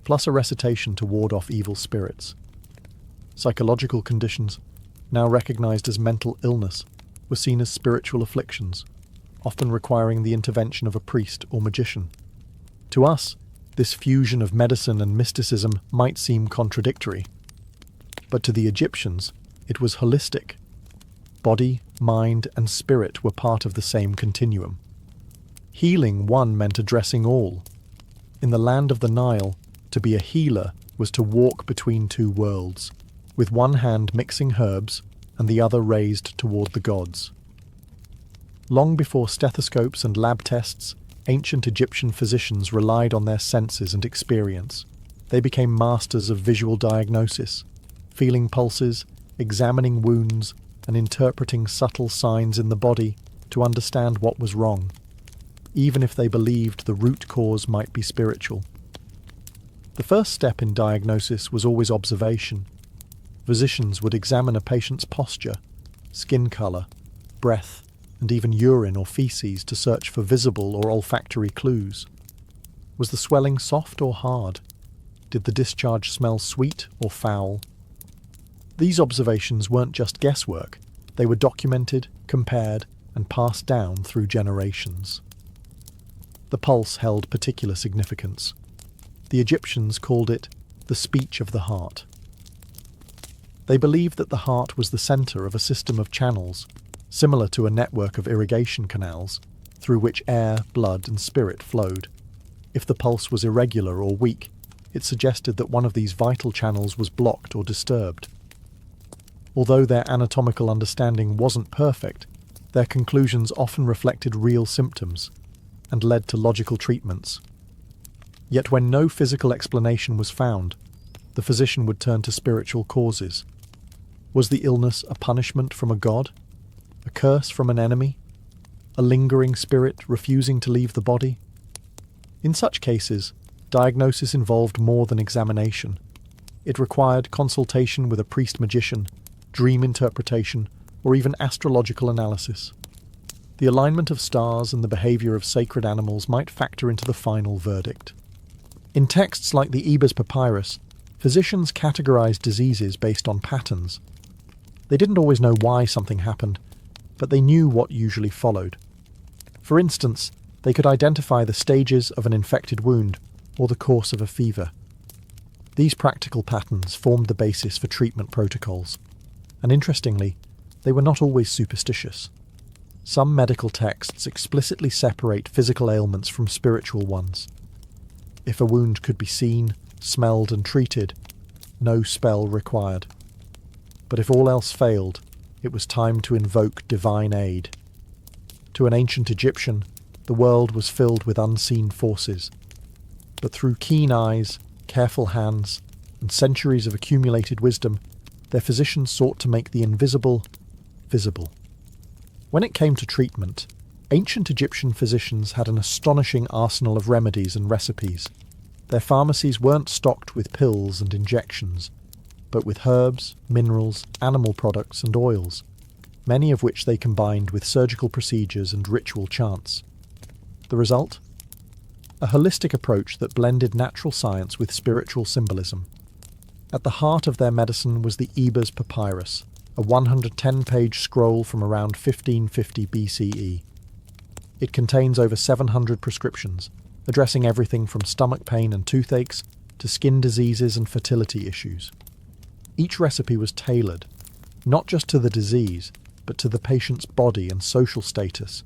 plus a recitation to ward off evil spirits. Psychological conditions, now recognized as mental illness, were seen as spiritual afflictions, often requiring the intervention of a priest or magician. To us, this fusion of medicine and mysticism might seem contradictory, but to the Egyptians, it was holistic. Body, mind, and spirit were part of the same continuum. Healing one meant addressing all. In the land of the Nile, to be a healer was to walk between two worlds, with one hand mixing herbs and the other raised toward the gods. Long before stethoscopes and lab tests, ancient Egyptian physicians relied on their senses and experience. They became masters of visual diagnosis, feeling pulses, examining wounds, and interpreting subtle signs in the body to understand what was wrong, even if they believed the root cause might be spiritual. The first step in diagnosis was always observation. Physicians would examine a patient's posture, skin color, breath, and even urine or feces to search for visible or olfactory clues. Was the swelling soft or hard? Did the discharge smell sweet or foul? These observations weren't just guesswork, they were documented, compared, and passed down through generations. The pulse held particular significance. The Egyptians called it the speech of the heart. They believed that the heart was the center of a system of channels, similar to a network of irrigation canals, through which air, blood, and spirit flowed. If the pulse was irregular or weak, it suggested that one of these vital channels was blocked or disturbed. Although their anatomical understanding wasn't perfect, their conclusions often reflected real symptoms and led to logical treatments. Yet when no physical explanation was found, the physician would turn to spiritual causes. Was the illness a punishment from a god? A curse from an enemy? A lingering spirit refusing to leave the body? In such cases, diagnosis involved more than examination. It required consultation with a priest-magician, dream interpretation, or even astrological analysis. The alignment of stars and the behaviour of sacred animals might factor into the final verdict. In texts like the Ebers Papyrus, physicians categorised diseases based on patterns. They didn't always know why something happened, but they knew what usually followed. For instance, they could identify the stages of an infected wound or the course of a fever. These practical patterns formed the basis for treatment protocols, and interestingly, they were not always superstitious. Some medical texts explicitly separate physical ailments from spiritual ones. If a wound could be seen, smelled and treated, no spell required. But if all else failed, it was time to invoke divine aid. To an ancient Egyptian, the world was filled with unseen forces. But through keen eyes, careful hands, and centuries of accumulated wisdom, their physicians sought to make the invisible visible. When it came to treatment, ancient Egyptian physicians had an astonishing arsenal of remedies and recipes. Their pharmacies weren't stocked with pills and injections, but with herbs, minerals, animal products and oils, many of which they combined with surgical procedures and ritual chants. The result? A holistic approach that blended natural science with spiritual symbolism. At the heart of their medicine was the Ebers Papyrus, a 110-page scroll from around 1550 BCE. It contains over 700 prescriptions, addressing everything from stomach pain and toothaches to skin diseases and fertility issues. Each recipe was tailored, not just to the disease, but to the patient's body and social status,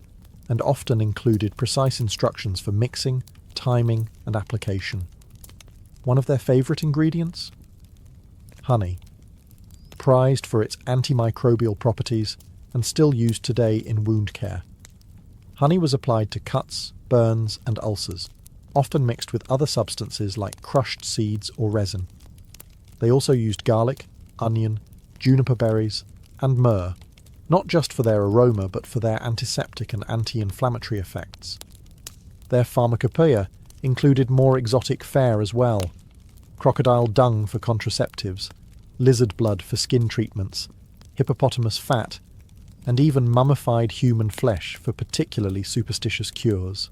and often included precise instructions for mixing, timing, and application. One of their favourite ingredients? Honey. Prized for its antimicrobial properties and still used today in wound care. Honey was applied to cuts, burns, and ulcers, often mixed with other substances like crushed seeds or resin. They also used garlic, onion, juniper berries, and myrrh, not just for their aroma but for their antiseptic and anti-inflammatory effects. Their pharmacopoeia included more exotic fare as well: crocodile dung for contraceptives, lizard blood for skin treatments, hippopotamus fat, and even mummified human flesh for particularly superstitious cures.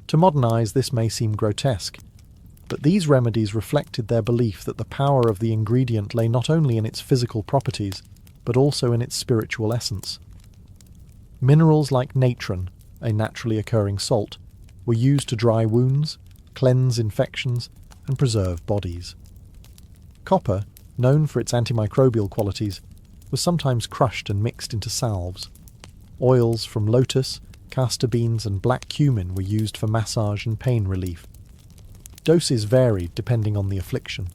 To modern eyes, this may seem grotesque, but these remedies reflected their belief that the power of the ingredient lay not only in its physical properties, but also in its spiritual essence. Minerals like natron, a naturally occurring salt, were used to dry wounds, cleanse infections, and preserve bodies. Copper, known for its antimicrobial qualities, was sometimes crushed and mixed into salves. Oils from lotus, castor beans, and black cumin were used for massage and pain relief. Doses varied depending on the affliction.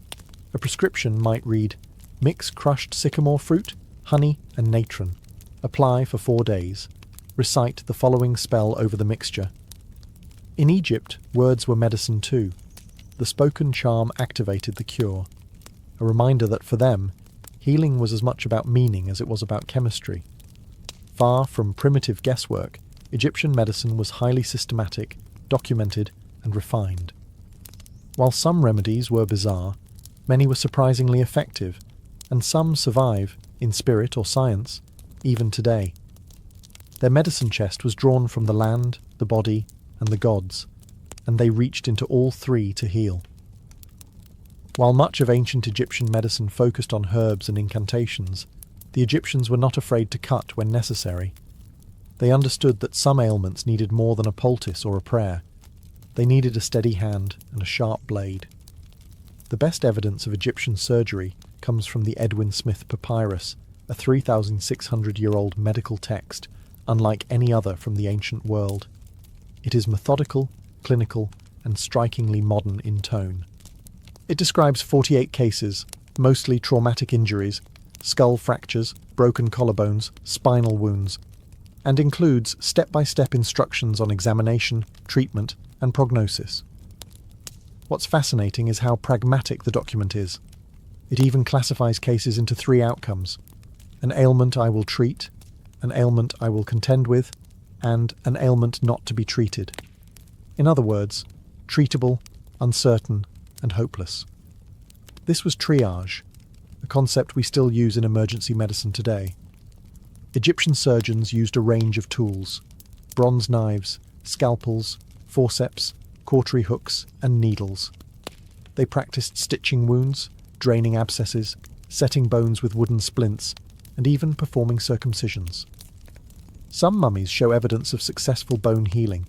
A prescription might read, mix crushed sycamore fruit, honey, and natron. Apply for 4 days. Recite the following spell over the mixture. In Egypt, words were medicine too. The spoken charm activated the cure. A reminder that for them, healing was as much about meaning as it was about chemistry. Far from primitive guesswork, Egyptian medicine was highly systematic, documented, and refined. While some remedies were bizarre, many were surprisingly effective, and some survive, in spirit or science, even today. Their medicine chest was drawn from the land, the body, and the gods, and they reached into all three to heal. While much of ancient Egyptian medicine focused on herbs and incantations, the Egyptians were not afraid to cut when necessary. They understood that some ailments needed more than a poultice or a prayer. They needed a steady hand and a sharp blade. The best evidence of Egyptian surgery comes from the Edwin Smith Papyrus, a 3,600-year-old medical text, unlike any other from the ancient world. It is methodical, clinical, and strikingly modern in tone. It describes 48 cases, mostly traumatic injuries, skull fractures, broken collarbones, spinal wounds, and includes step-by-step instructions on examination, treatment, and prognosis. What's fascinating is how pragmatic the document is. It even classifies cases into 3 outcomes: an ailment I will treat, an ailment I will contend with, and an ailment not to be treated. In other words, treatable, uncertain, and hopeless. This was triage, a concept we still use in emergency medicine today. Egyptian surgeons used a range of tools: bronze knives, scalpels, forceps, cautery hooks, and needles. They practiced stitching wounds, draining abscesses, setting bones with wooden splints, and even performing circumcisions. Some mummies show evidence of successful bone healing,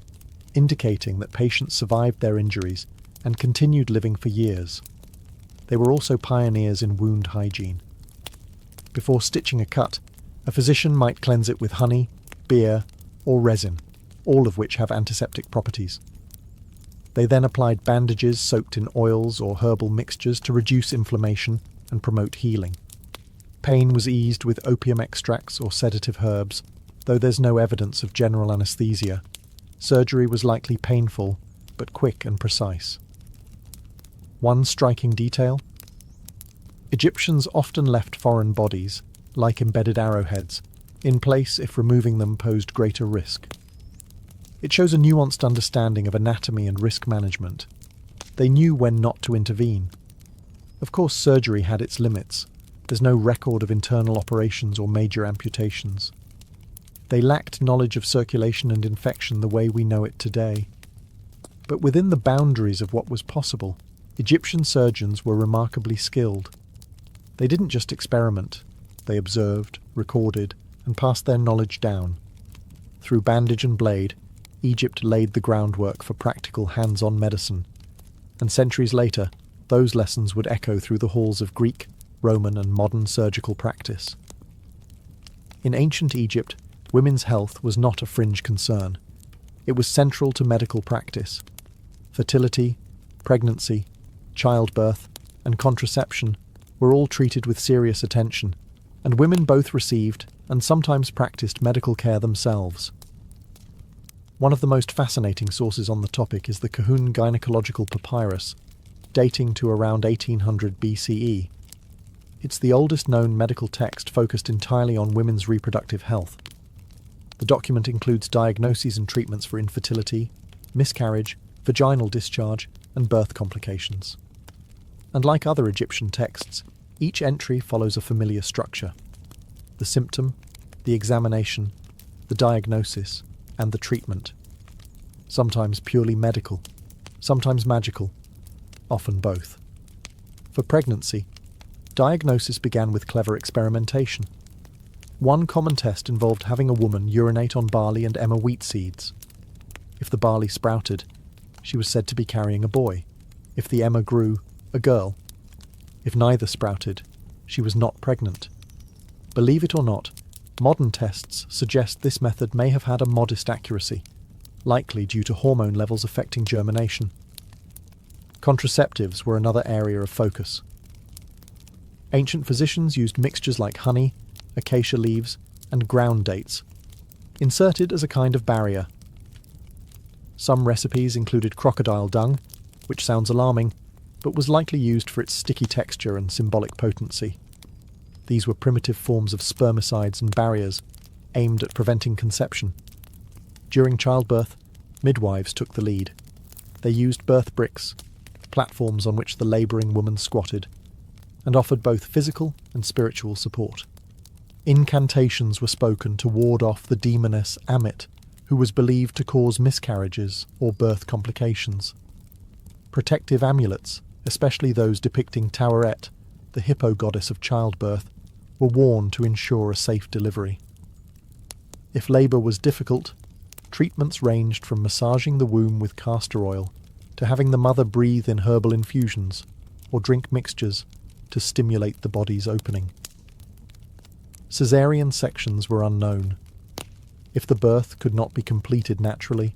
indicating that patients survived their injuries and continued living for years. They were also pioneers in wound hygiene. Before stitching a cut, a physician might cleanse it with honey, beer, or resin, all of which have antiseptic properties. They then applied bandages soaked in oils or herbal mixtures to reduce inflammation and promote healing. Pain was eased with opium extracts or sedative herbs, though there's no evidence of general anesthesia. Surgery was likely painful, but quick and precise. One striking detail: Egyptians often left foreign bodies, like embedded arrowheads, in place if removing them posed greater risk. It shows a nuanced understanding of anatomy and risk management. They knew when not to intervene. Of course, surgery had its limits. There's no record of internal operations or major amputations. They lacked knowledge of circulation and infection the way we know it today. But within the boundaries of what was possible, Egyptian surgeons were remarkably skilled. They didn't just experiment. They observed, recorded, and passed their knowledge down. Through bandage and blade, Egypt laid the groundwork for practical hands-on medicine, and centuries later, those lessons would echo through the halls of Greek, Roman, and modern surgical practice. In ancient Egypt, women's health was not a fringe concern. It was central to medical practice. Fertility, pregnancy, childbirth, and contraception were all treated with serious attention, and women both received and sometimes practiced medical care themselves. One of the most fascinating sources on the topic is the Kahun Gynecological Papyrus, dating to around 1800 BCE. It's the oldest known medical text focused entirely on women's reproductive health. The document includes diagnoses and treatments for infertility, miscarriage, vaginal discharge, and birth complications. And like other Egyptian texts, each entry follows a familiar structure: the symptom, the examination, the diagnosis, and the treatment. Sometimes purely medical, sometimes magical, often both. For pregnancy, diagnosis began with clever experimentation. One common test involved having a woman urinate on barley and emmer wheat seeds. If the barley sprouted, she was said to be carrying a boy. If the emmer grew, a girl. If neither sprouted, she was not pregnant. Believe it or not, modern tests suggest this method may have had a modest accuracy, likely due to hormone levels affecting germination. Contraceptives were another area of focus. Ancient physicians used mixtures like honey, acacia leaves, and ground dates, inserted as a kind of barrier. Some recipes included crocodile dung, which sounds alarming, but was likely used for its sticky texture and symbolic potency. These were primitive forms of spermicides and barriers, aimed at preventing conception. During childbirth, midwives took the lead. They used birth bricks, platforms on which the labouring woman squatted, and offered both physical and spiritual support. Incantations were spoken to ward off the demoness Amit, who was believed to cause miscarriages or birth complications. Protective amulets, especially those depicting Taweret, the hippo goddess of childbirth, were worn to ensure a safe delivery. If labour was difficult, treatments ranged from massaging the womb with castor oil to having the mother breathe in herbal infusions or drink mixtures to stimulate the body's opening. Caesarean sections were unknown. If the birth could not be completed naturally,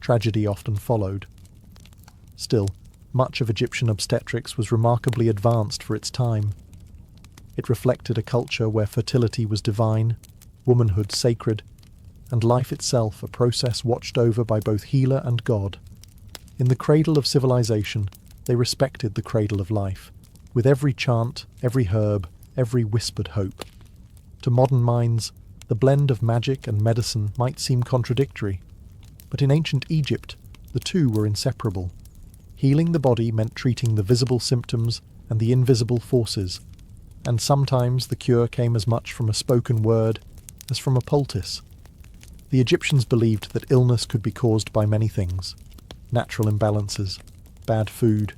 tragedy often followed. Still, much of Egyptian obstetrics was remarkably advanced for its time. It reflected a culture where fertility was divine, womanhood sacred, and life itself a process watched over by both healer and God. In the cradle of civilization, they respected the cradle of life, with every chant, every herb, every whispered hope. To modern minds, the blend of magic and medicine might seem contradictory, but in ancient Egypt, the two were inseparable. Healing the body meant treating the visible symptoms and the invisible forces, and sometimes the cure came as much from a spoken word as from a poultice. The Egyptians believed that illness could be caused by many things: natural imbalances, bad food,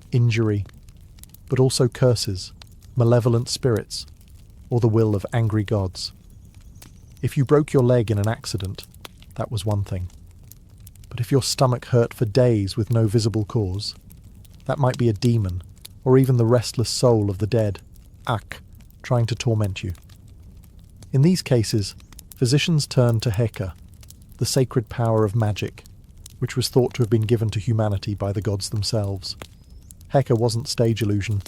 injury, but also curses, malevolent spirits, or the will of angry gods. If you broke your leg in an accident, that was one thing. But if your stomach hurt for days with no visible cause, that might be a demon, or even the restless soul of the dead, Ak, trying to torment you. In these cases, physicians turned to Heka, the sacred power of magic, which was thought to have been given to humanity by the gods themselves. Heka wasn't stage illusion,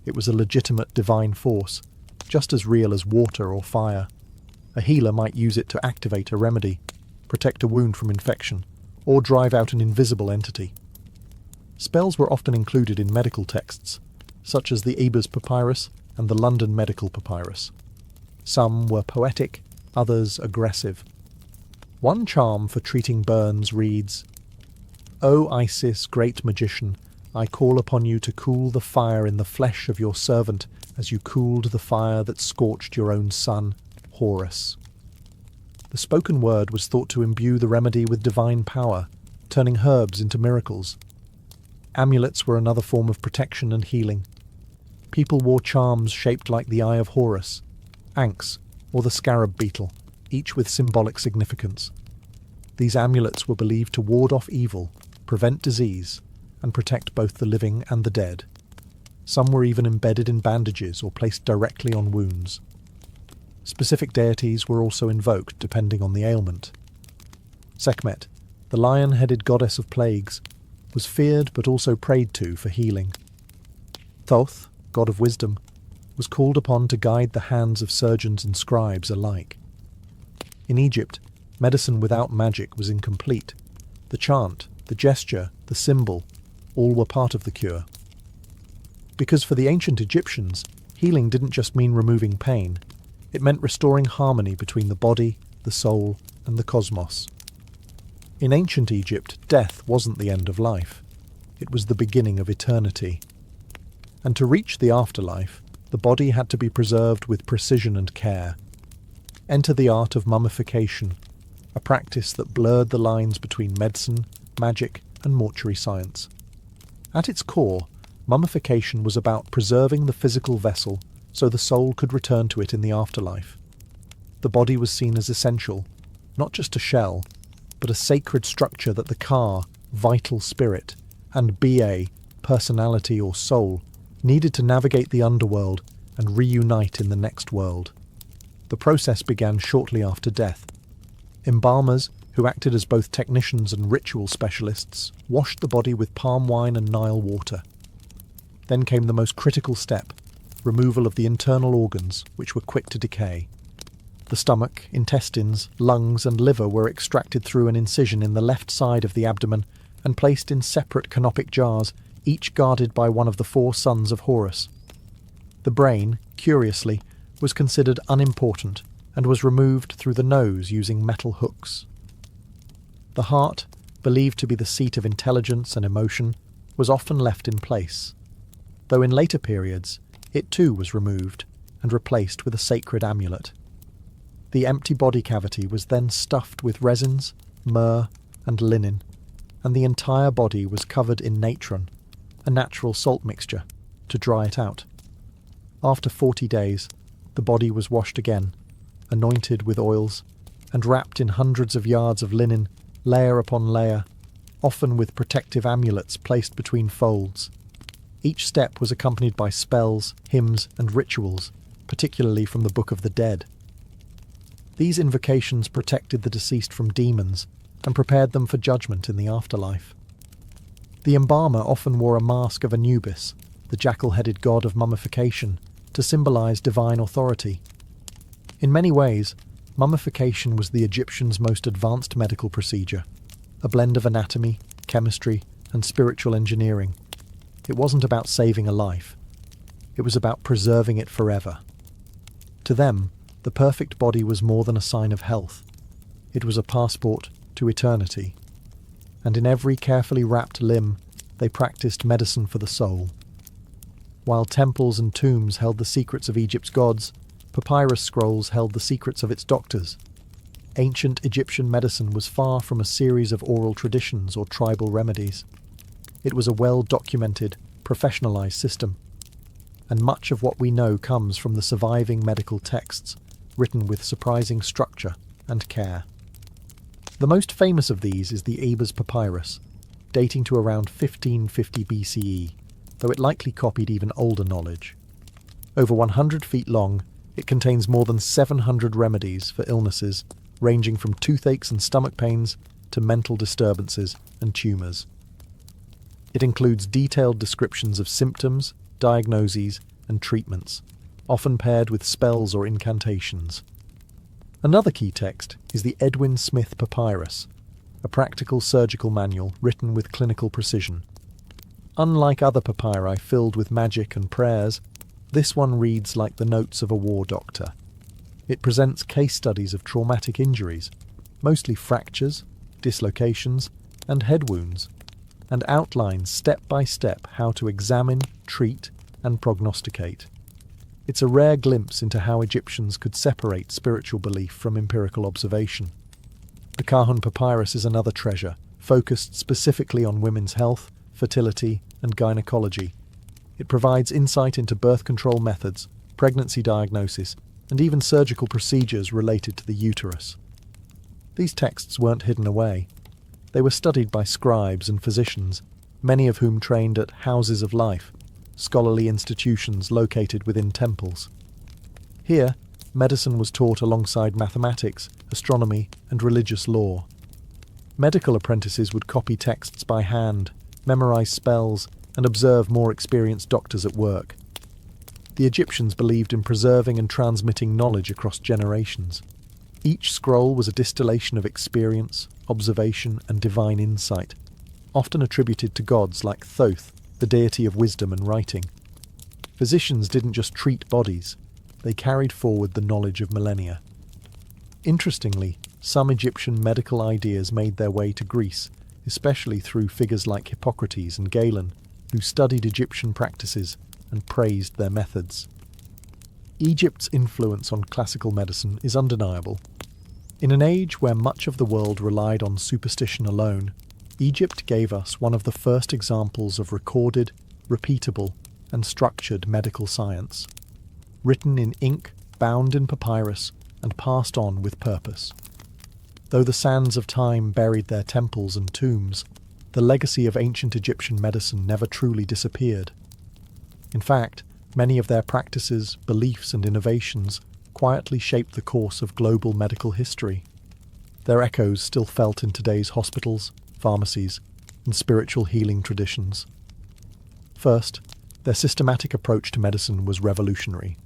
it was a legitimate divine force, just as real as water or fire. A healer might use it to activate a remedy, protect a wound from infection, or drive out an invisible entity. Spells were often included in medical texts, such as the Ebers Papyrus and the London Medical Papyrus. Some were poetic, others aggressive. One charm for treating burns reads, "O Isis, great magician, I call upon you to cool the fire in the flesh of your servant as you cooled the fire that scorched your own son, Horus." The spoken word was thought to imbue the remedy with divine power, turning herbs into miracles. Amulets were another form of protection and healing. People wore charms shaped like the eye of Horus, Ankhs, or the scarab beetle, each with symbolic significance. These amulets were believed to ward off evil, prevent disease, and protect both the living and the dead. Some were even embedded in bandages or placed directly on wounds. Specific deities were also invoked depending on the ailment. Sekhmet, the lion-headed goddess of plagues, was feared but also prayed to for healing. Thoth, god of wisdom, was called upon to guide the hands of surgeons and scribes alike. In Egypt, medicine without magic was incomplete. The chant, the gesture, the symbol, all were part of the cure. Because for the ancient Egyptians, healing didn't just mean removing pain, it meant restoring harmony between the body, the soul, and the cosmos. In ancient Egypt, death wasn't the end of life. It was the beginning of eternity. And to reach the afterlife, the body had to be preserved with precision and care. Enter the art of mummification, a practice that blurred the lines between medicine, magic, and mortuary science. At its core, mummification was about preserving the physical vessel so the soul could return to it in the afterlife. The body was seen as essential, not just a shell, but a sacred structure that the Ka, vital spirit, and Ba, personality or soul, needed to navigate the underworld and reunite in the next world. The process began shortly after death. Embalmers, who acted as both technicians and ritual specialists, washed the body with palm wine and Nile water. Then came the most critical step, removal of the internal organs, which were quick to decay. The stomach, intestines, lungs, and liver were extracted through an incision in the left side of the abdomen and placed in separate canopic jars, each guarded by one of the 4 sons of Horus. The brain, curiously, was considered unimportant and was removed through the nose using metal hooks. The heart, believed to be the seat of intelligence and emotion, was often left in place, though in later periods it too was removed and replaced with a sacred amulet. The empty body cavity was then stuffed with resins, myrrh, and linen, and the entire body was covered in natron, a natural salt mixture, to dry it out. After 40 days, the body was washed again, anointed with oils, and wrapped in hundreds of yards of linen, layer upon layer, often with protective amulets placed between folds. Each step was accompanied by spells, hymns, and rituals, particularly from the Book of the Dead. These invocations protected the deceased from demons and prepared them for judgment in the afterlife. The embalmer often wore a mask of Anubis, the jackal-headed god of mummification, to symbolize divine authority. In many ways, mummification was the Egyptians' most advanced medical procedure, a blend of anatomy, chemistry, and spiritual engineering. It wasn't about saving a life. It was about preserving it forever. To them, the perfect body was more than a sign of health. It was a passport to eternity. And in every carefully wrapped limb, they practiced medicine for the soul. While temples and tombs held the secrets of Egypt's gods, papyrus scrolls held the secrets of its doctors. ancient Egyptian medicine was far from a series of oral traditions or tribal remedies. It was a well-documented, professionalized system, and much of what we know comes from the surviving medical texts, written with surprising structure and care. The most famous of these is the Ebers Papyrus, dating to around 1550 BCE, though it likely copied even older knowledge. Over 100 feet long, it contains more than 700 remedies for illnesses ranging from toothaches and stomach pains to mental disturbances and tumours. It includes detailed descriptions of symptoms, diagnoses, and treatments, often paired with spells or incantations. Another key text is the Edwin Smith Papyrus, a practical surgical manual written with clinical precision. Unlike other papyri filled with magic and prayers, this one reads like the notes of a war doctor. It presents case studies of traumatic injuries, mostly fractures, dislocations, and head wounds, and outlines step by step how to examine, treat, and prognosticate. It's a rare glimpse into how Egyptians could separate spiritual belief from empirical observation. The Kahun Papyrus is another treasure, focused specifically on women's health, fertility, and gynecology. It provides insight into birth control methods, pregnancy diagnosis, and even surgical procedures related to the uterus. These texts weren't hidden away. They were studied by scribes and physicians, many of whom trained at houses of life, scholarly institutions located within temples. Here, medicine was taught alongside mathematics, astronomy, and religious lore. Medical apprentices would copy texts by hand, memorize spells, and observe more experienced doctors at work. The Egyptians believed in preserving and transmitting knowledge across generations. Each scroll was a distillation of experience, observation, and divine insight, often attributed to gods like Thoth, the deity of wisdom and writing. Physicians didn't just treat bodies, they carried forward the knowledge of millennia. Interestingly, some Egyptian medical ideas made their way to Greece, especially through figures like Hippocrates and Galen, who studied Egyptian practices and praised their methods. Egypt's influence on classical medicine is undeniable. In an age where much of the world relied on superstition alone, Egypt gave us one of the first examples of recorded, repeatable, and structured medical science, written in ink, bound in papyrus, and passed on with purpose. Though the sands of time buried their temples and tombs, the legacy of ancient Egyptian medicine never truly disappeared. In fact, many of their practices, beliefs, and innovations quietly shaped the course of global medical history. Their echoes still felt in today's hospitals, pharmacies, and spiritual healing traditions. First, their systematic approach to medicine was revolutionary.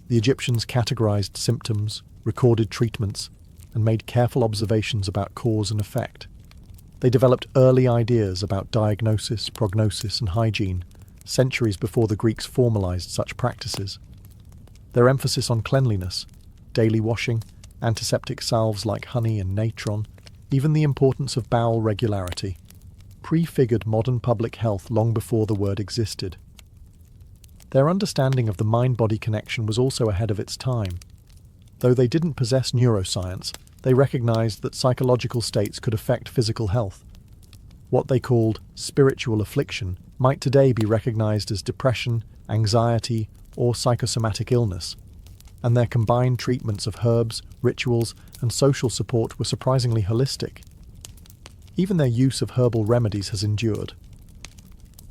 The Egyptians categorized symptoms, recorded treatments, and made careful observations about cause and effect. They developed early ideas about diagnosis, prognosis, and hygiene, centuries before the Greeks formalized such practices. Their emphasis on cleanliness, daily washing, antiseptic salves like honey and natron, even the importance of bowel regularity, prefigured modern public health long before the word existed. Their understanding of the mind-body connection was also ahead of its time. Though they didn't possess neuroscience, they recognized that psychological states could affect physical health. What they called spiritual affliction might today be recognized as depression, anxiety, or psychosomatic illness, and their combined treatments of herbs, rituals, and social support were surprisingly holistic. Even their use of herbal remedies has endured.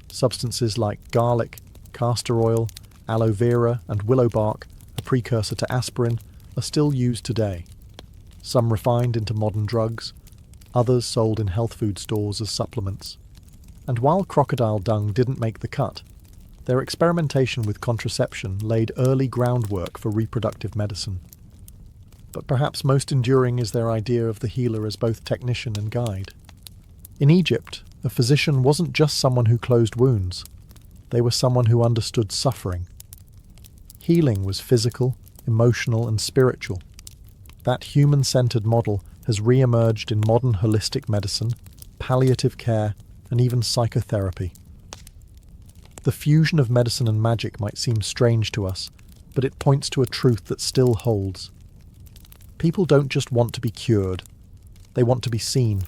Substances like garlic, castor oil, aloe vera, and willow bark, a precursor to aspirin, are still used today. Some refined into modern drugs, others sold in health food stores as supplements. And while crocodile dung didn't make the cut, their experimentation with contraception laid early groundwork for reproductive medicine. But perhaps most enduring is their idea of the healer as both technician and guide. In Egypt, a physician wasn't just someone who closed wounds. They were someone who understood suffering. Healing was physical, emotional, and spiritual. That human-centered model has re-emerged in modern holistic medicine, palliative care, and even psychotherapy. The fusion of medicine and magic might seem strange to us, but it points to a truth that still holds. People don't just want to be cured. They want to be seen,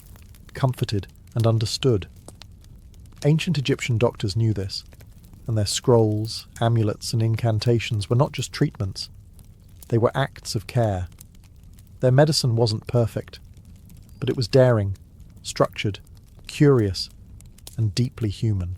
comforted, and understood. Ancient Egyptian doctors knew this, and their scrolls, amulets, and incantations were not just treatments. They were acts of care. Their medicine wasn't perfect, but it was daring, structured, curious, and deeply human.